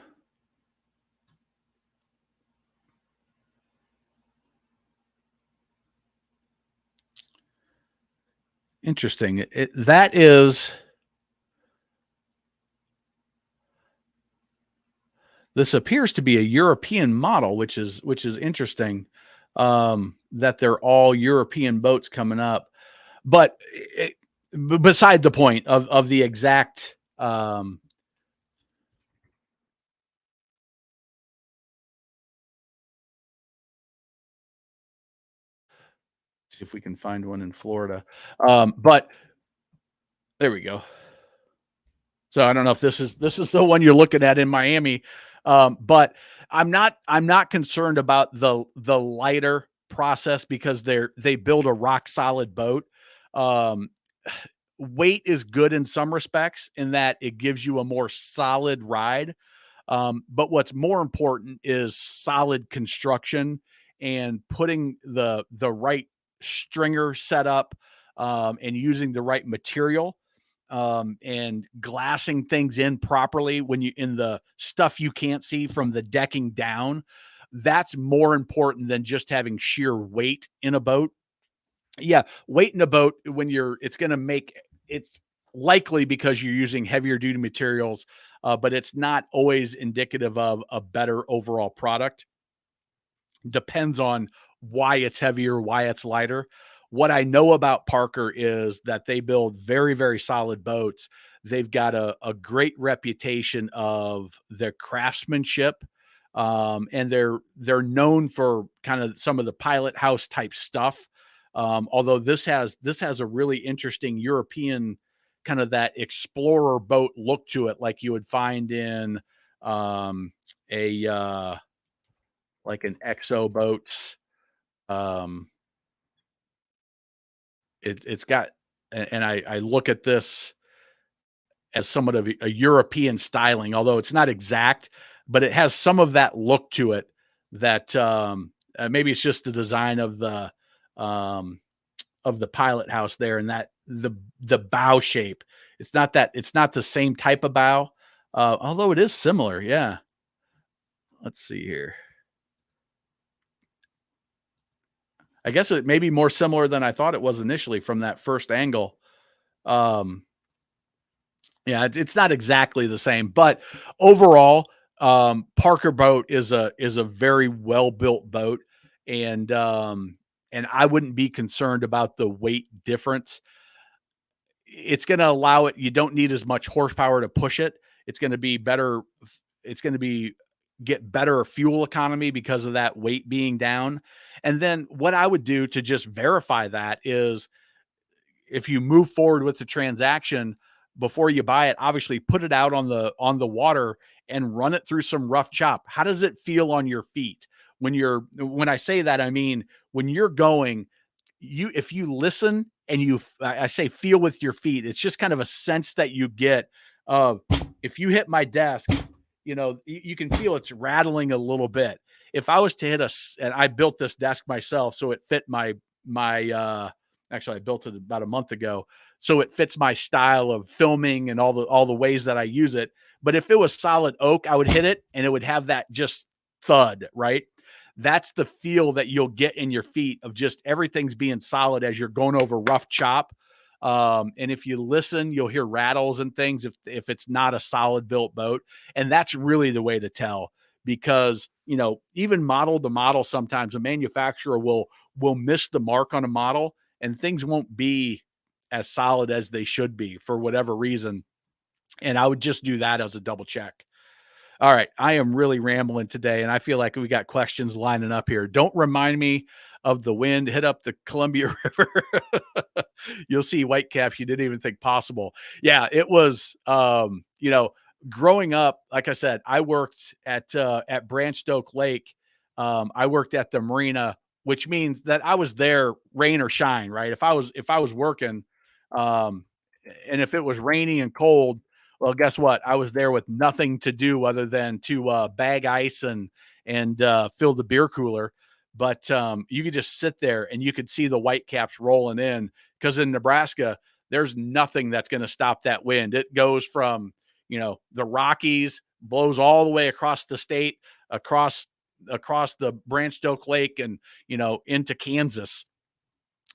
Interesting. That is, this appears to be a European model, which is interesting. That they're all European boats coming up, but beside the point of the exact. See if we can find one in Florida. But there we go. So I don't know if this is the one you're looking at in Miami, but I'm not concerned about the lighter process because they build a rock solid boat. Um, Weight is good in some respects in that it gives you a more solid ride. But what's more important is solid construction and putting the right stringer setup, and using the right material, and glassing things in properly when you in the stuff you can't see from the decking down. That's more important than just having sheer weight in a boat. Yeah, weight in a boat when it's going to make it's likely because you're using heavier duty materials, but it's not always indicative of a better overall product. Depends on why it's heavier, why it's lighter. What I know about Parker is that they build very, very solid boats. They've got a great reputation of their craftsmanship. And they're known for kind of some of the pilot house type stuff. Although this has a really interesting European kind of that explorer boat look to it, like you would find in a like an EXO boats. Um, it's got, and I look at this as somewhat of a European styling, although it's not exact, but it has some of that look to it that, maybe it's just the design um, of the pilot house there, and that the bow shape. It's not the same type of bow, although it is similar. Yeah. Let's see here. I guess it may be more similar than I thought it was initially from that first angle. Um, yeah, it's not exactly the same, but overall, Parker boat is a very well built boat, and I wouldn't be concerned about the weight difference. It's going to allow it. You don't need as much horsepower to push it. It's going to be better. It's going to be get better fuel economy because of that weight being down. And then what I would do to just verify that is if you move forward with the transaction before you buy it, obviously put it out on the water and run it through some rough chop. How does it feel on your feet? When I say that, I mean when you're going, if you listen and I say feel with your feet, it's just kind of a sense that you get of if you hit my desk, you can feel it's rattling a little bit. If I was to and I built this desk myself, so it fit my actually I built it about a month ago, so it fits my style of filming and all the ways that I use it. But if it was solid oak, I would hit it and it would have that just thud, right? That's the feel that you'll get in your feet of just everything's being solid as you're going over rough chop. And if you listen, you'll hear rattles and things if it's not a solid built boat. And that's really the way to tell because, even model to model, sometimes a manufacturer will miss the mark on a model and things won't be as solid as they should be for whatever reason. And I would just do that as a double check. All right. I am really rambling today, and I feel like we got questions lining up here. Don't remind me of the wind. Hit up the Columbia River. You'll see whitecaps you didn't even think possible. Yeah, it was, growing up, like I said, I worked at Branch Oak Lake. I worked at the marina, which means that I was there rain or shine, right? If I was working, um, and if it was rainy and cold, well, guess what? I was there with nothing to do other than to bag ice and fill the beer cooler. But you could just sit there and you could see the whitecaps rolling in, because in Nebraska, there's nothing that's going to stop that wind. It goes from, the Rockies, blows all the way across the state, across the Branch Oak Lake, and into Kansas.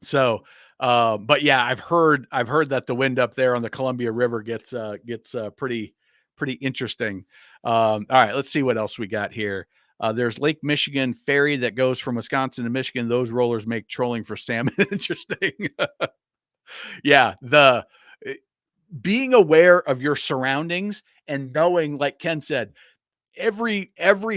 So, but yeah, I've heard that the wind up there on the Columbia River gets pretty interesting. All right, let's see what else we got here. There's Lake Michigan ferry that goes from Wisconsin to Michigan. Those rollers make trolling for salmon interesting. Yeah, the being aware of your surroundings and knowing, like Ken said, every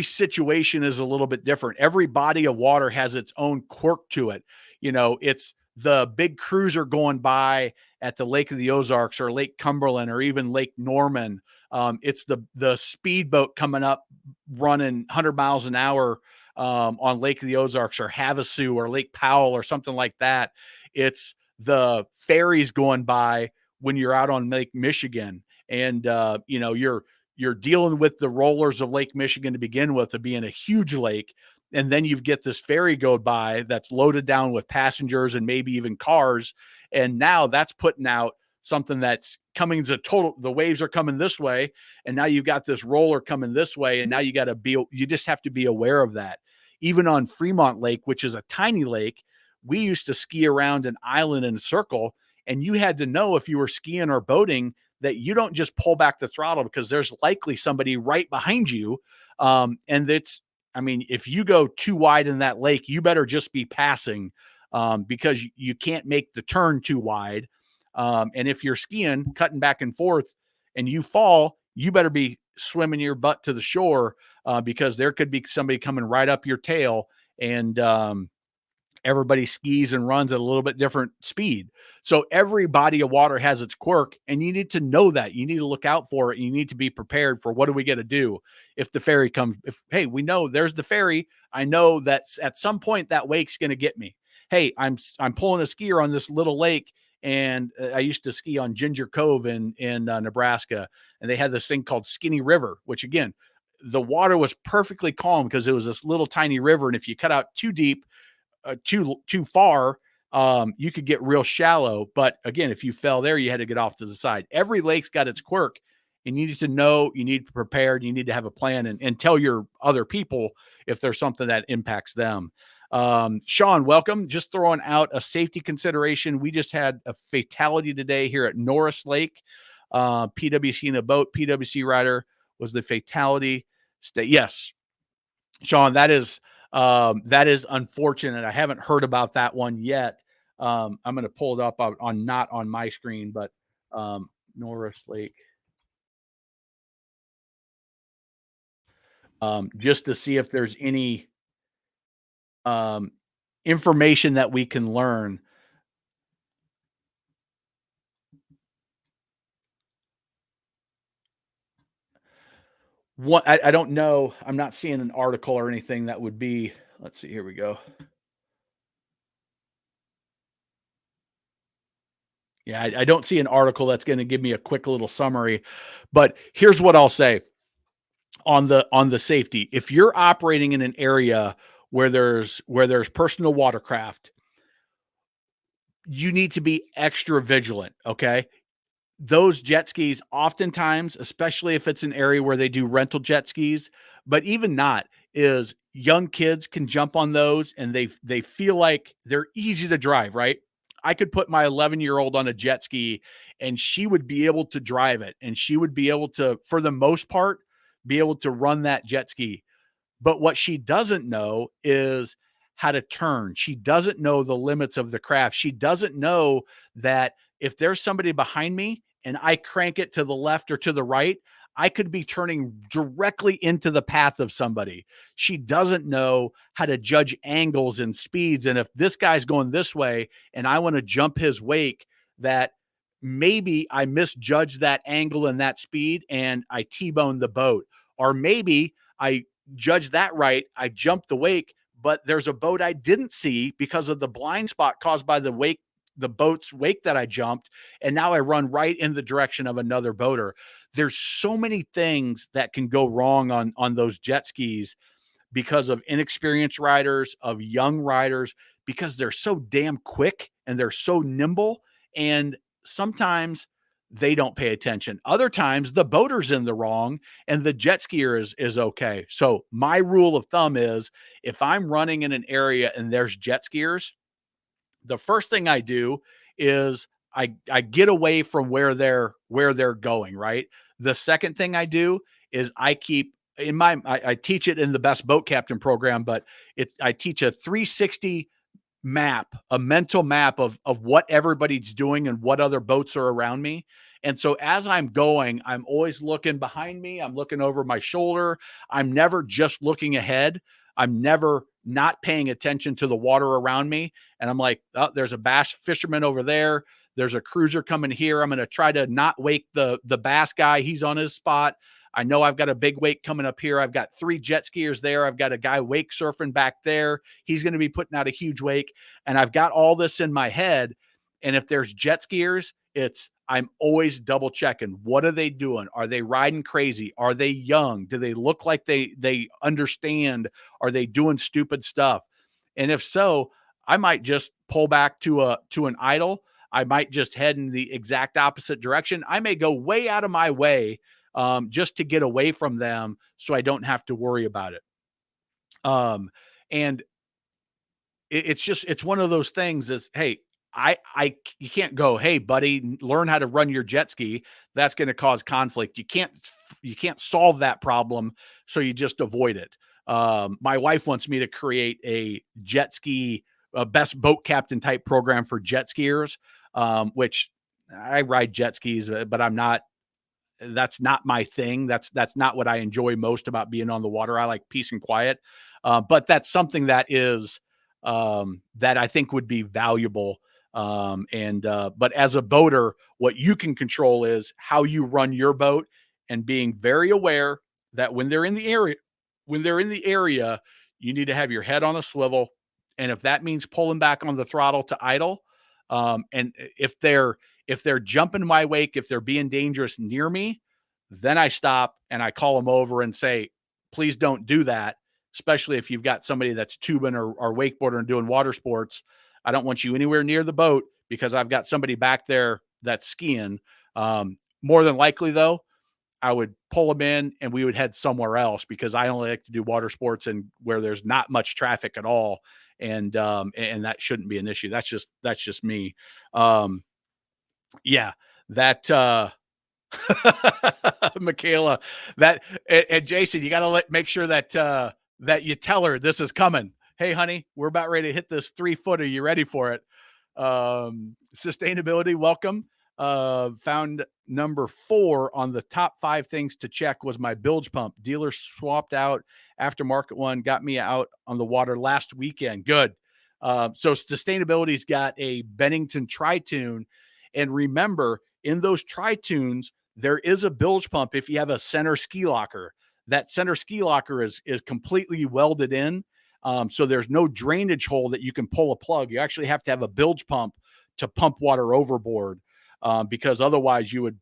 situation is a little bit different. Every body of water has its own quirk to it. It's the big cruiser going by at the Lake of the Ozarks or Lake Cumberland or even Lake Norman. It's the speedboat coming up running 100 miles an hour on Lake of the Ozarks or Havasu or Lake Powell or something like that. It's the ferries going by when you're out on Lake Michigan, and you're dealing with the rollers of Lake Michigan to begin with, to being a huge lake. And then you get this ferry go by that's loaded down with passengers and maybe even cars. And now that's putting out something that's coming as a total, the waves are coming this way. And now you've got this roller coming this way. And now you just have to be aware of that. Even on Fremont Lake, which is a tiny lake, we used to ski around an island in a circle, and you had to know, if you were skiing or boating, that you don't just pull back the throttle, because there's likely somebody right behind you. If you go too wide in that lake, you better just be passing, because you can't make the turn too wide. And if you're skiing, cutting back and forth, and you fall, you better be swimming your butt to the shore, because there could be somebody coming right up your tail, and everybody skis and runs at a little bit different speed. So every body of water has its quirk, and you need to know that. You need to look out for it. And you need to be prepared for, what do we got to do if the ferry comes? Hey, we know there's the ferry. I know that at some point that wake's going to get me. Hey, I'm pulling a skier on this little lake, and I used to ski on Ginger Cove in Nebraska, and they had this thing called Skinny River, which, again, the water was perfectly calm because it was this little tiny river, and if you cut out too deep, too far, you could get real shallow. But again, if you fell there, you had to get off to the side. Every lake's got its quirk, and you need to know, you need to be prepared, you need to have a plan, and tell your other people if there's something that impacts them. Sean, welcome. Just throwing out a safety consideration. We just had a fatality today here at Norris Lake. PWC in a boat, PWC rider was the fatality. Yes, Sean, that is unfortunate. I haven't heard about that one yet. I'm going to pull it up not on my screen, but Norris Lake, just to see if there's any information that we can learn. What I don't know. I'm not seeing an article or anything that would be. Let's see. Here we go. Yeah, I don't see an article that's going to give me a quick little summary, but here's what I'll say on the safety. If you're operating in an area where there's personal watercraft, you need to be extra vigilant. Okay. Those jet skis, oftentimes, especially if it's an area where they do rental jet skis, but even not, is young kids can jump on those, and they feel like they're easy to drive, right? I could put my 11-year-old on a jet ski, and she would be able to drive it, and she would be able to, for the most part, be able to run that jet ski. But what she doesn't know is how to turn. She doesn't know the limits of the craft. She doesn't know that if there's somebody behind me and I crank it to the left or to the right, I could be turning directly into the path of somebody. She doesn't know how to judge angles and speeds. And if this guy's going this way and I want to jump his wake, that maybe I misjudged that angle and that speed and I T-boned the boat. Or maybe I judged that right. I jumped the wake, but there's a boat I didn't see because of the blind spot caused by the boat's wake that I jumped. And now I run right in the direction of another boater. There's so many things that can go wrong on those jet skis because of inexperienced riders, of young riders, because they're so damn quick and they're so nimble. And sometimes they don't pay attention. Other times the boater's in the wrong and the jet skier is okay. So my rule of thumb is if I'm running in an area and there's jet skiers, the first thing I do is I get away from where they're going, right? The second thing I do is I keep in my I teach it in the best boat captain program, but I teach a 360 map, a mental map of what everybody's doing and what other boats are around me. And so as I'm going, I'm always looking behind me, I'm looking over my shoulder. I'm never just looking ahead. I'm never not paying attention to the water around me. And I'm like, oh, there's a bass fisherman over there. There's a cruiser coming here. I'm going to try to not wake the bass guy. He's on his spot. I know I've got a big wake coming up here. I've got 3 jet skiers there. I've got a guy wake surfing back there. He's going to be putting out a huge wake. And I've got all this in my head. And if there's jet skiers, I'm always double checking. What are they doing? Are they riding crazy? Are they young? Do they look like they understand? Are they doing stupid stuff? And if so, I might just pull back to an idle. I might just head in the exact opposite direction. I may go way out of my way just to get away from them so I don't have to worry about it. And it's one of those things is, hey, you can't go, hey, buddy, learn how to run your jet ski. That's going to cause conflict. You can't solve that problem. So you just avoid it. My wife wants me to create a jet ski, a best boat captain type program for jet skiers, which I ride jet skis, but that's not my thing. That's not what I enjoy most about being on the water. I like peace and quiet. But that's something that is, that I think would be valuable. But as a boater, what you can control is how you run your boat and being very aware that when they're in the area, you need to have your head on a swivel. And if that means pulling back on the throttle to idle, and if they're jumping my wake, if they're being dangerous near me, then I stop and I call them over and say, please don't do that. Especially if you've got somebody that's tubing or wakeboarding and doing water sports. I don't want you anywhere near the boat because I've got somebody back there that's skiing. More than likely though, I would pull them in and we would head somewhere else because I only like to do water sports and where there's not much traffic at all. And that shouldn't be an issue. That's just me. Yeah, that, Michaela, and Jason, you got to make sure that you tell her this is coming. Hey, honey, we're about ready to hit this 3-foot. Are you ready for it? Sustainability, welcome. Found number 4 on the top 5 things to check was my bilge pump. Dealer swapped out aftermarket one, got me out on the water last weekend. Good. So sustainability's got a Bennington Tri-Tune. And remember, in those Tri-Tunes, there is a bilge pump if you have a center ski locker. That center ski locker is completely welded in. So there's no drainage hole that you can pull a plug. You actually have to have a bilge pump to pump water overboard, because otherwise you'd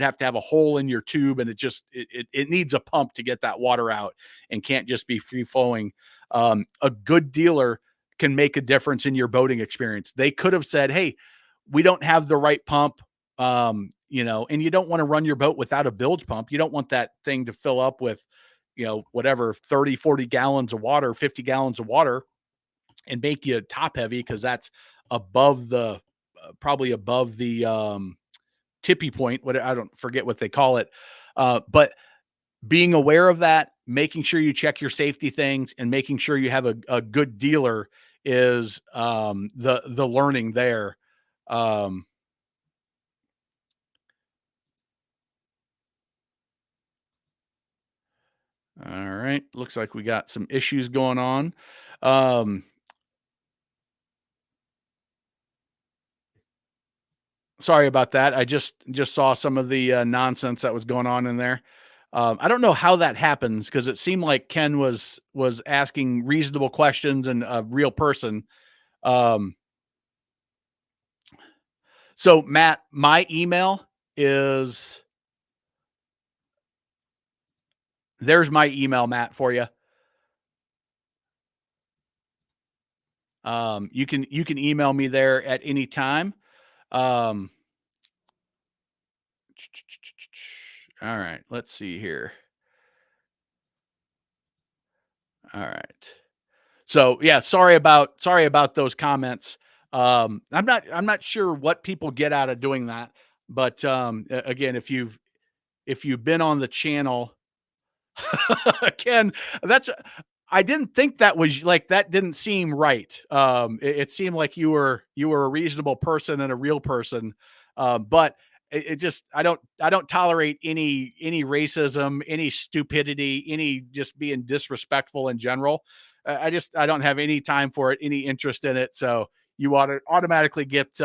have to have a hole in your tube, and it needs a pump to get that water out and can't just be free flowing. A good dealer can make a difference in your boating experience. They could have said, hey, we don't have the right pump, and you don't want to run your boat without a bilge pump. You don't want that thing to fill up with, whatever, 30, 40 gallons of water, 50 gallons of water and make you top heavy. Cause that's probably above the, tippy point. I don't forget what they call it. But being aware of that, making sure you check your safety things and making sure you have a good dealer is, the learning there. All right. Looks like we got some issues going on. Um, Sorry about that. I just saw some of the nonsense that was going on in there. I don't know how that happens because it seemed like Ken was asking reasonable questions and a real person. Um, so Matt, my email is there's my email, Matt, for you. You can email me there at any time. Um, all right, let's see here. All right. So yeah, sorry about those comments. I'm not sure what people get out of doing that, but again, if you've been on the channel, Ken, that's I didn't think that was like that didn't seem right. It seemed like you were a reasonable person and a real person, but it just I don't tolerate any racism, any stupidity, any just being disrespectful in general. I don't have any time for it, any interest in it. So you ought to automatically get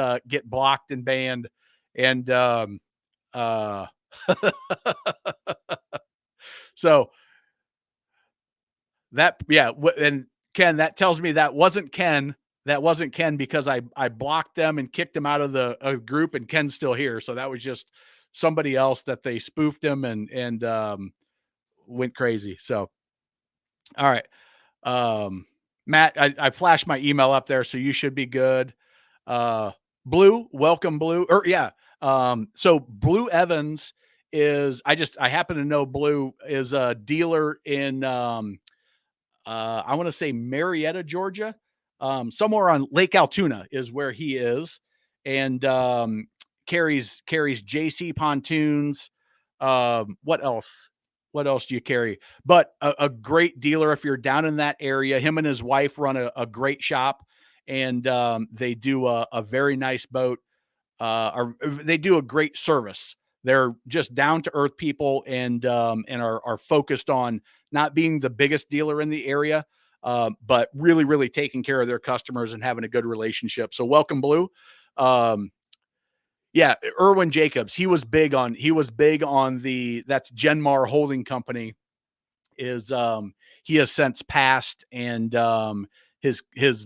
blocked and banned, and uh, so that yeah, and Ken, that tells me that wasn't Ken. That wasn't Ken because I blocked them and kicked him out of the group, and Ken's still here. So that was just somebody else that they spoofed him and went crazy. So all right, Matt, I flashed my email up there, so you should be good. Blue, welcome, Blue. Or yeah, so Blue Evans is I happen to know Blue is a dealer in I want to say Marietta, Georgia. Somewhere on Lake Altoona is where he is, and carries JC pontoons. What else? What else do you carry? But a great dealer if you're down in that area. Him and his wife run a great shop, and they do a very nice boat. They do a great service. They're just down to earth people and are focused on not being the biggest dealer in the area, but really taking care of their customers and having a good relationship. So welcome, Blue. Um, yeah, Irwin Jacobs. He was big on the that's Genmar Holding Company. Is he has since passed, and his his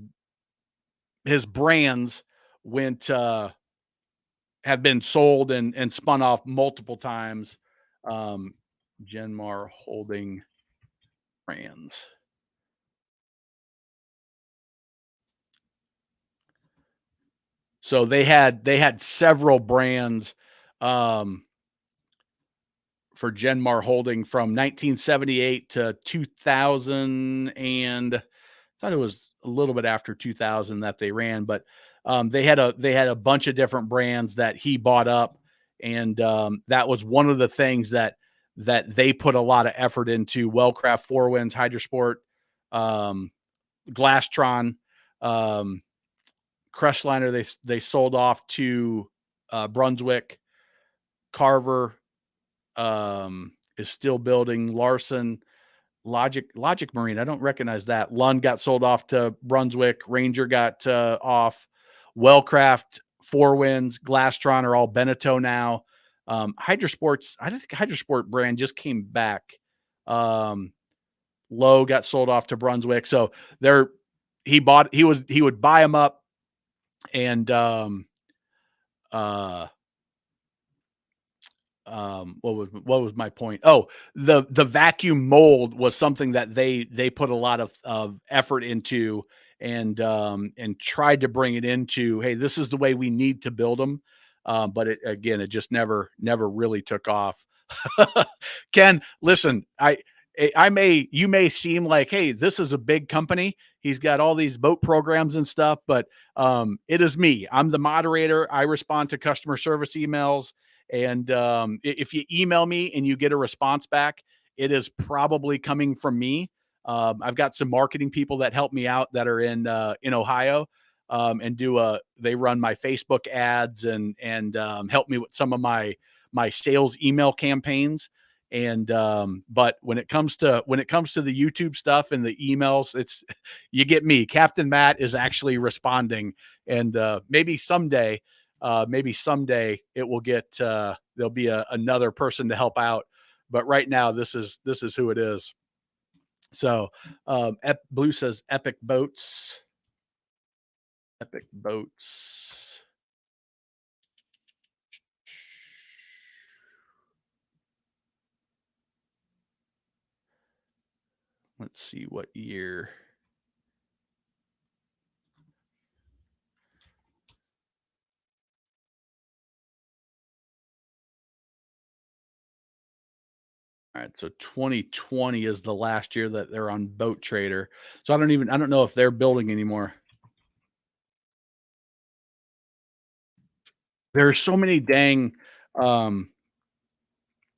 his brands went have been sold and spun off multiple times. Um, Genmar Holding Brands. So they had several brands for Genmar Holding from 1978 to 2000, and I thought it was a little bit after 2000 that they ran, but they had a bunch of different brands that he bought up, and that was one of the things that they put a lot of effort into. Wellcraft, Four Winds, Hydrosport, um, Glastron, um, Crestliner. They sold off to Brunswick. Carver is still building. Larson, Logic Marine. I don't recognize that. Lund got sold off to Brunswick. Ranger got off. Wellcraft, Four Winds, Glastron are all Beneteau now. Hydrosports, I think Hydrosport brand just came back. Lowe got sold off to Brunswick. So they're he would buy them up and uh what was my point? Oh, the vacuum mold was something that they put a lot of effort into and tried to bring it into, hey, this is the way we need to build them. But it just never really took off. Ken, listen, you may seem like, hey, this is a big company. He's got all these boat programs and stuff, but it is me. I'm the moderator. I respond to customer service emails. And if you email me and you get a response back, it is probably coming from me. I've got some marketing people that help me out that are in Ohio, and they run my Facebook ads and help me with some of my sales email campaigns. And but when it comes to the YouTube stuff and the emails, it's you get me. Captain Matt is actually responding, and maybe someday Maybe someday it will get there'll be another person to help out, but right now this is who it is. So Blue says epic boats, epic boats. Let's see what year. All right, so 2020 is the last year that they're on Boat Trader. So I don't know if they're building anymore. There are so many dang um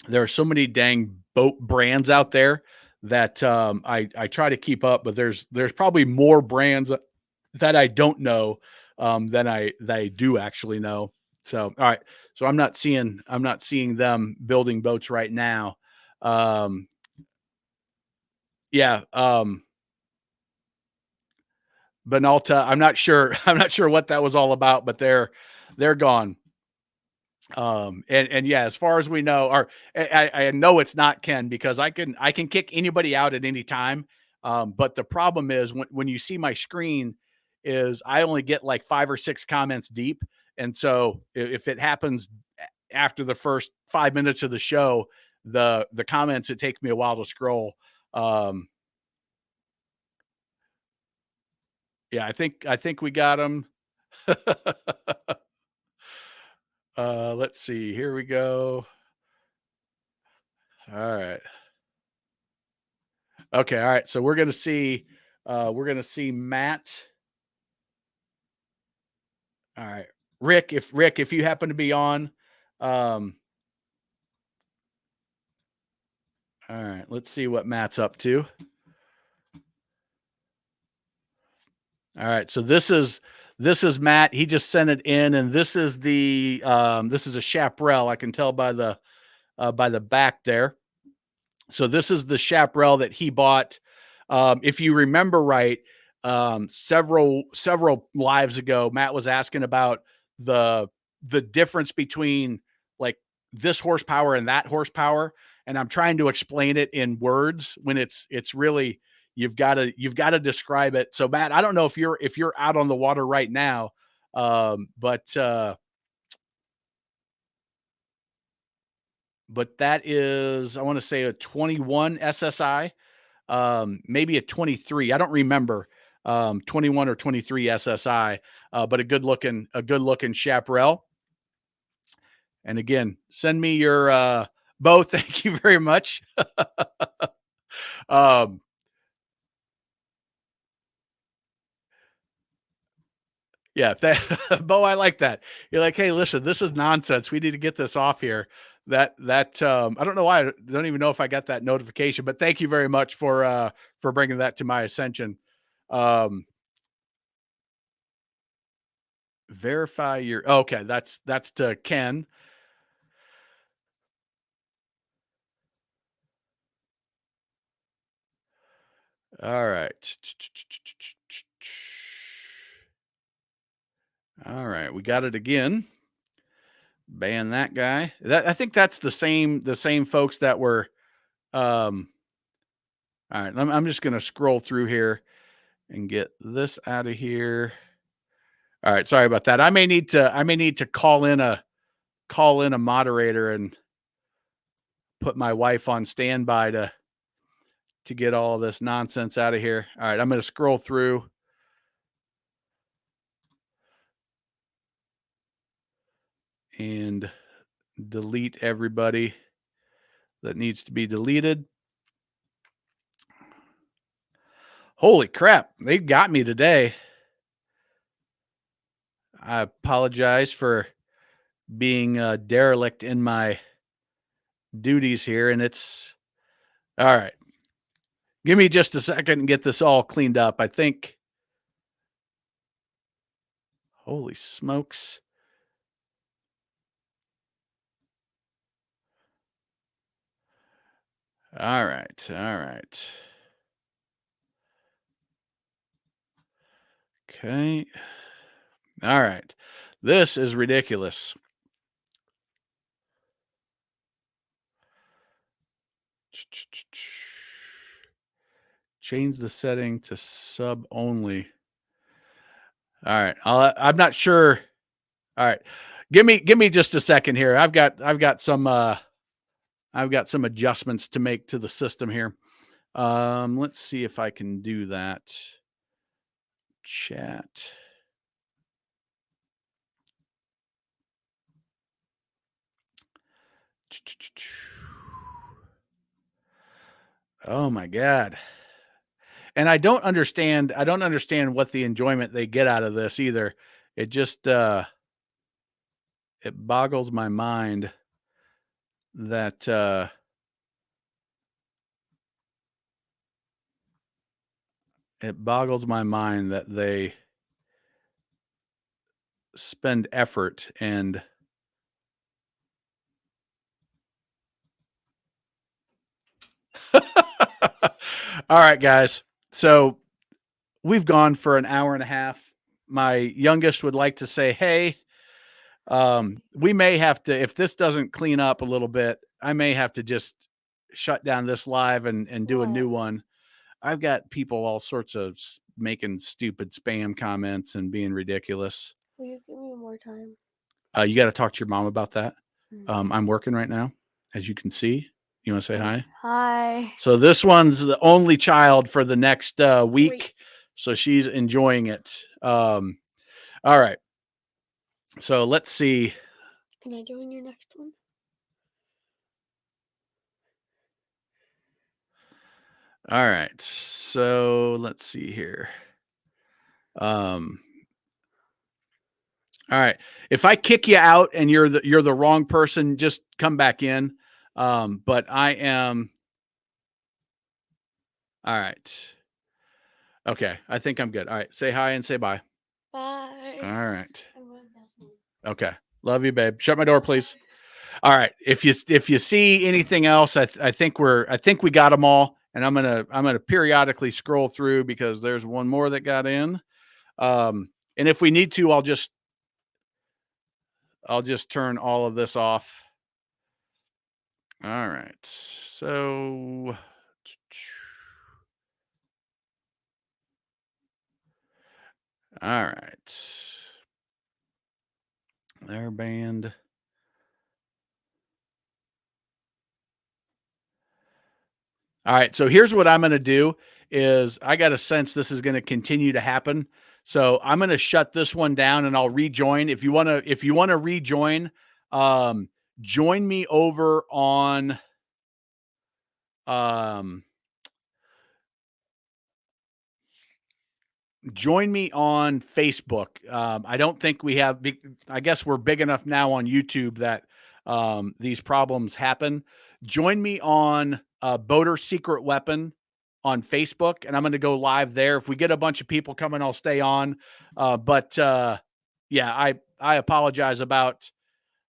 there are so many dang boat brands out there that I try to keep up, but there's probably more brands that I don't know than I do actually know. So all right, so I'm not seeing them building boats right now. Um, yeah, Benalta. I'm not sure. I'm not sure what that was all about, but they're gone. And yeah, as far as we know, or I know it's not Ken because I can kick anybody out at any time. But the problem is when you see my screen is I only get like 5 or 6 comments deep. And so if it happens after the first 5 minutes of the show, the comments, it takes me a while to scroll. Um, yeah, I think we got them. Let's see. Here we go. All right. Okay, all right. So we're gonna see Matt. All right. Rick, if you happen to be on, um, all right, let's see what Matt's up to. All right, so this is Matt. He just sent it in, and this is a chaparral. I can tell by the back there. So this is the chaparral that he bought. If you remember right, several lives ago, Matt was asking about the the difference between like this horsepower and that horsepower, and I'm trying to explain it in words when it's really you've got to describe it. So Matt, I don't know if you're out on the water right now, but that is I want to say a 21 SSI, maybe a 23. I don't remember 21 or 23 SSI, but a good looking chaparral. And again, send me your both. Thank you very much. um, yeah, Bo, I like that. You're like, hey, listen, this is nonsense. We need to get this off here. I don't know why. I don't even know if I got that notification, but thank you very much for bringing that to my attention. Um, verify your okay. That's to Ken. All right. All right, we got it again. Ban that guy. That I think that's the same folks that were um all right, I'm just going to scroll through here and get this out of here. All right, sorry about that. I may need to call in a moderator and put my wife on standby to get all this nonsense out of here. All right, I'm going to scroll through and delete everybody that needs to be deleted. Holy crap, they got me today. I apologize for being derelict in my duties here, and it's all right. Give me just a second and get this all cleaned up. I think. Holy smokes. All right. All right. Okay. All right. This is ridiculous. Change the setting to sub only. All right. I'm not sure. All right. Give me just a second here. I've got some adjustments to make to the system here. Let's see if I can do that. Chat. Oh my God. And I don't understand what the enjoyment they get out of this either. It just it boggles my mind that they spend effort and all right, guys. So we've gone for an hour and a half. My youngest would like to say, hey, we may have to, if this doesn't clean up a little bit, I may have to just shut down this live and do a new one. I've got people all sorts of making stupid spam comments and being ridiculous. Will you give me more time? You got to talk to your mom about that. I'm working right now, as you can see. You want to say hi? Hi. So this one's the only child for the next week. So she's enjoying it. All right. So let's see. Can I join your next one? All right. So let's see here. All right. If I kick you out and you're the wrong person, just come back in. But I am. All right. Okay. I think I'm good. All right. Say hi and say bye. Bye. All right. Okay. Love you, babe. Shut my door, please. All right. If you see anything else, I think we got them all. And I'm gonna periodically scroll through because there's one more that got in. And if we need to, I'll just turn all of this off. All right. So all right. They're banned. All right. So here's what I'm going to do is I got a sense this is going to continue to happen. So I'm going to shut this one down and I'll rejoin. If you want to rejoin, join me over on, join me on Facebook. I don't think we have, I guess we're big enough now on YouTube that these problems happen. Join me on Boater Secret Weapon on Facebook, and I'm going to go live there. If we get a bunch of people coming, I'll stay on. But yeah, I apologize about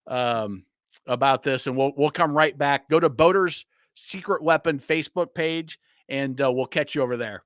this, and we'll come right back. Go to Boater's Secret Weapon Facebook page, and we'll catch you over there.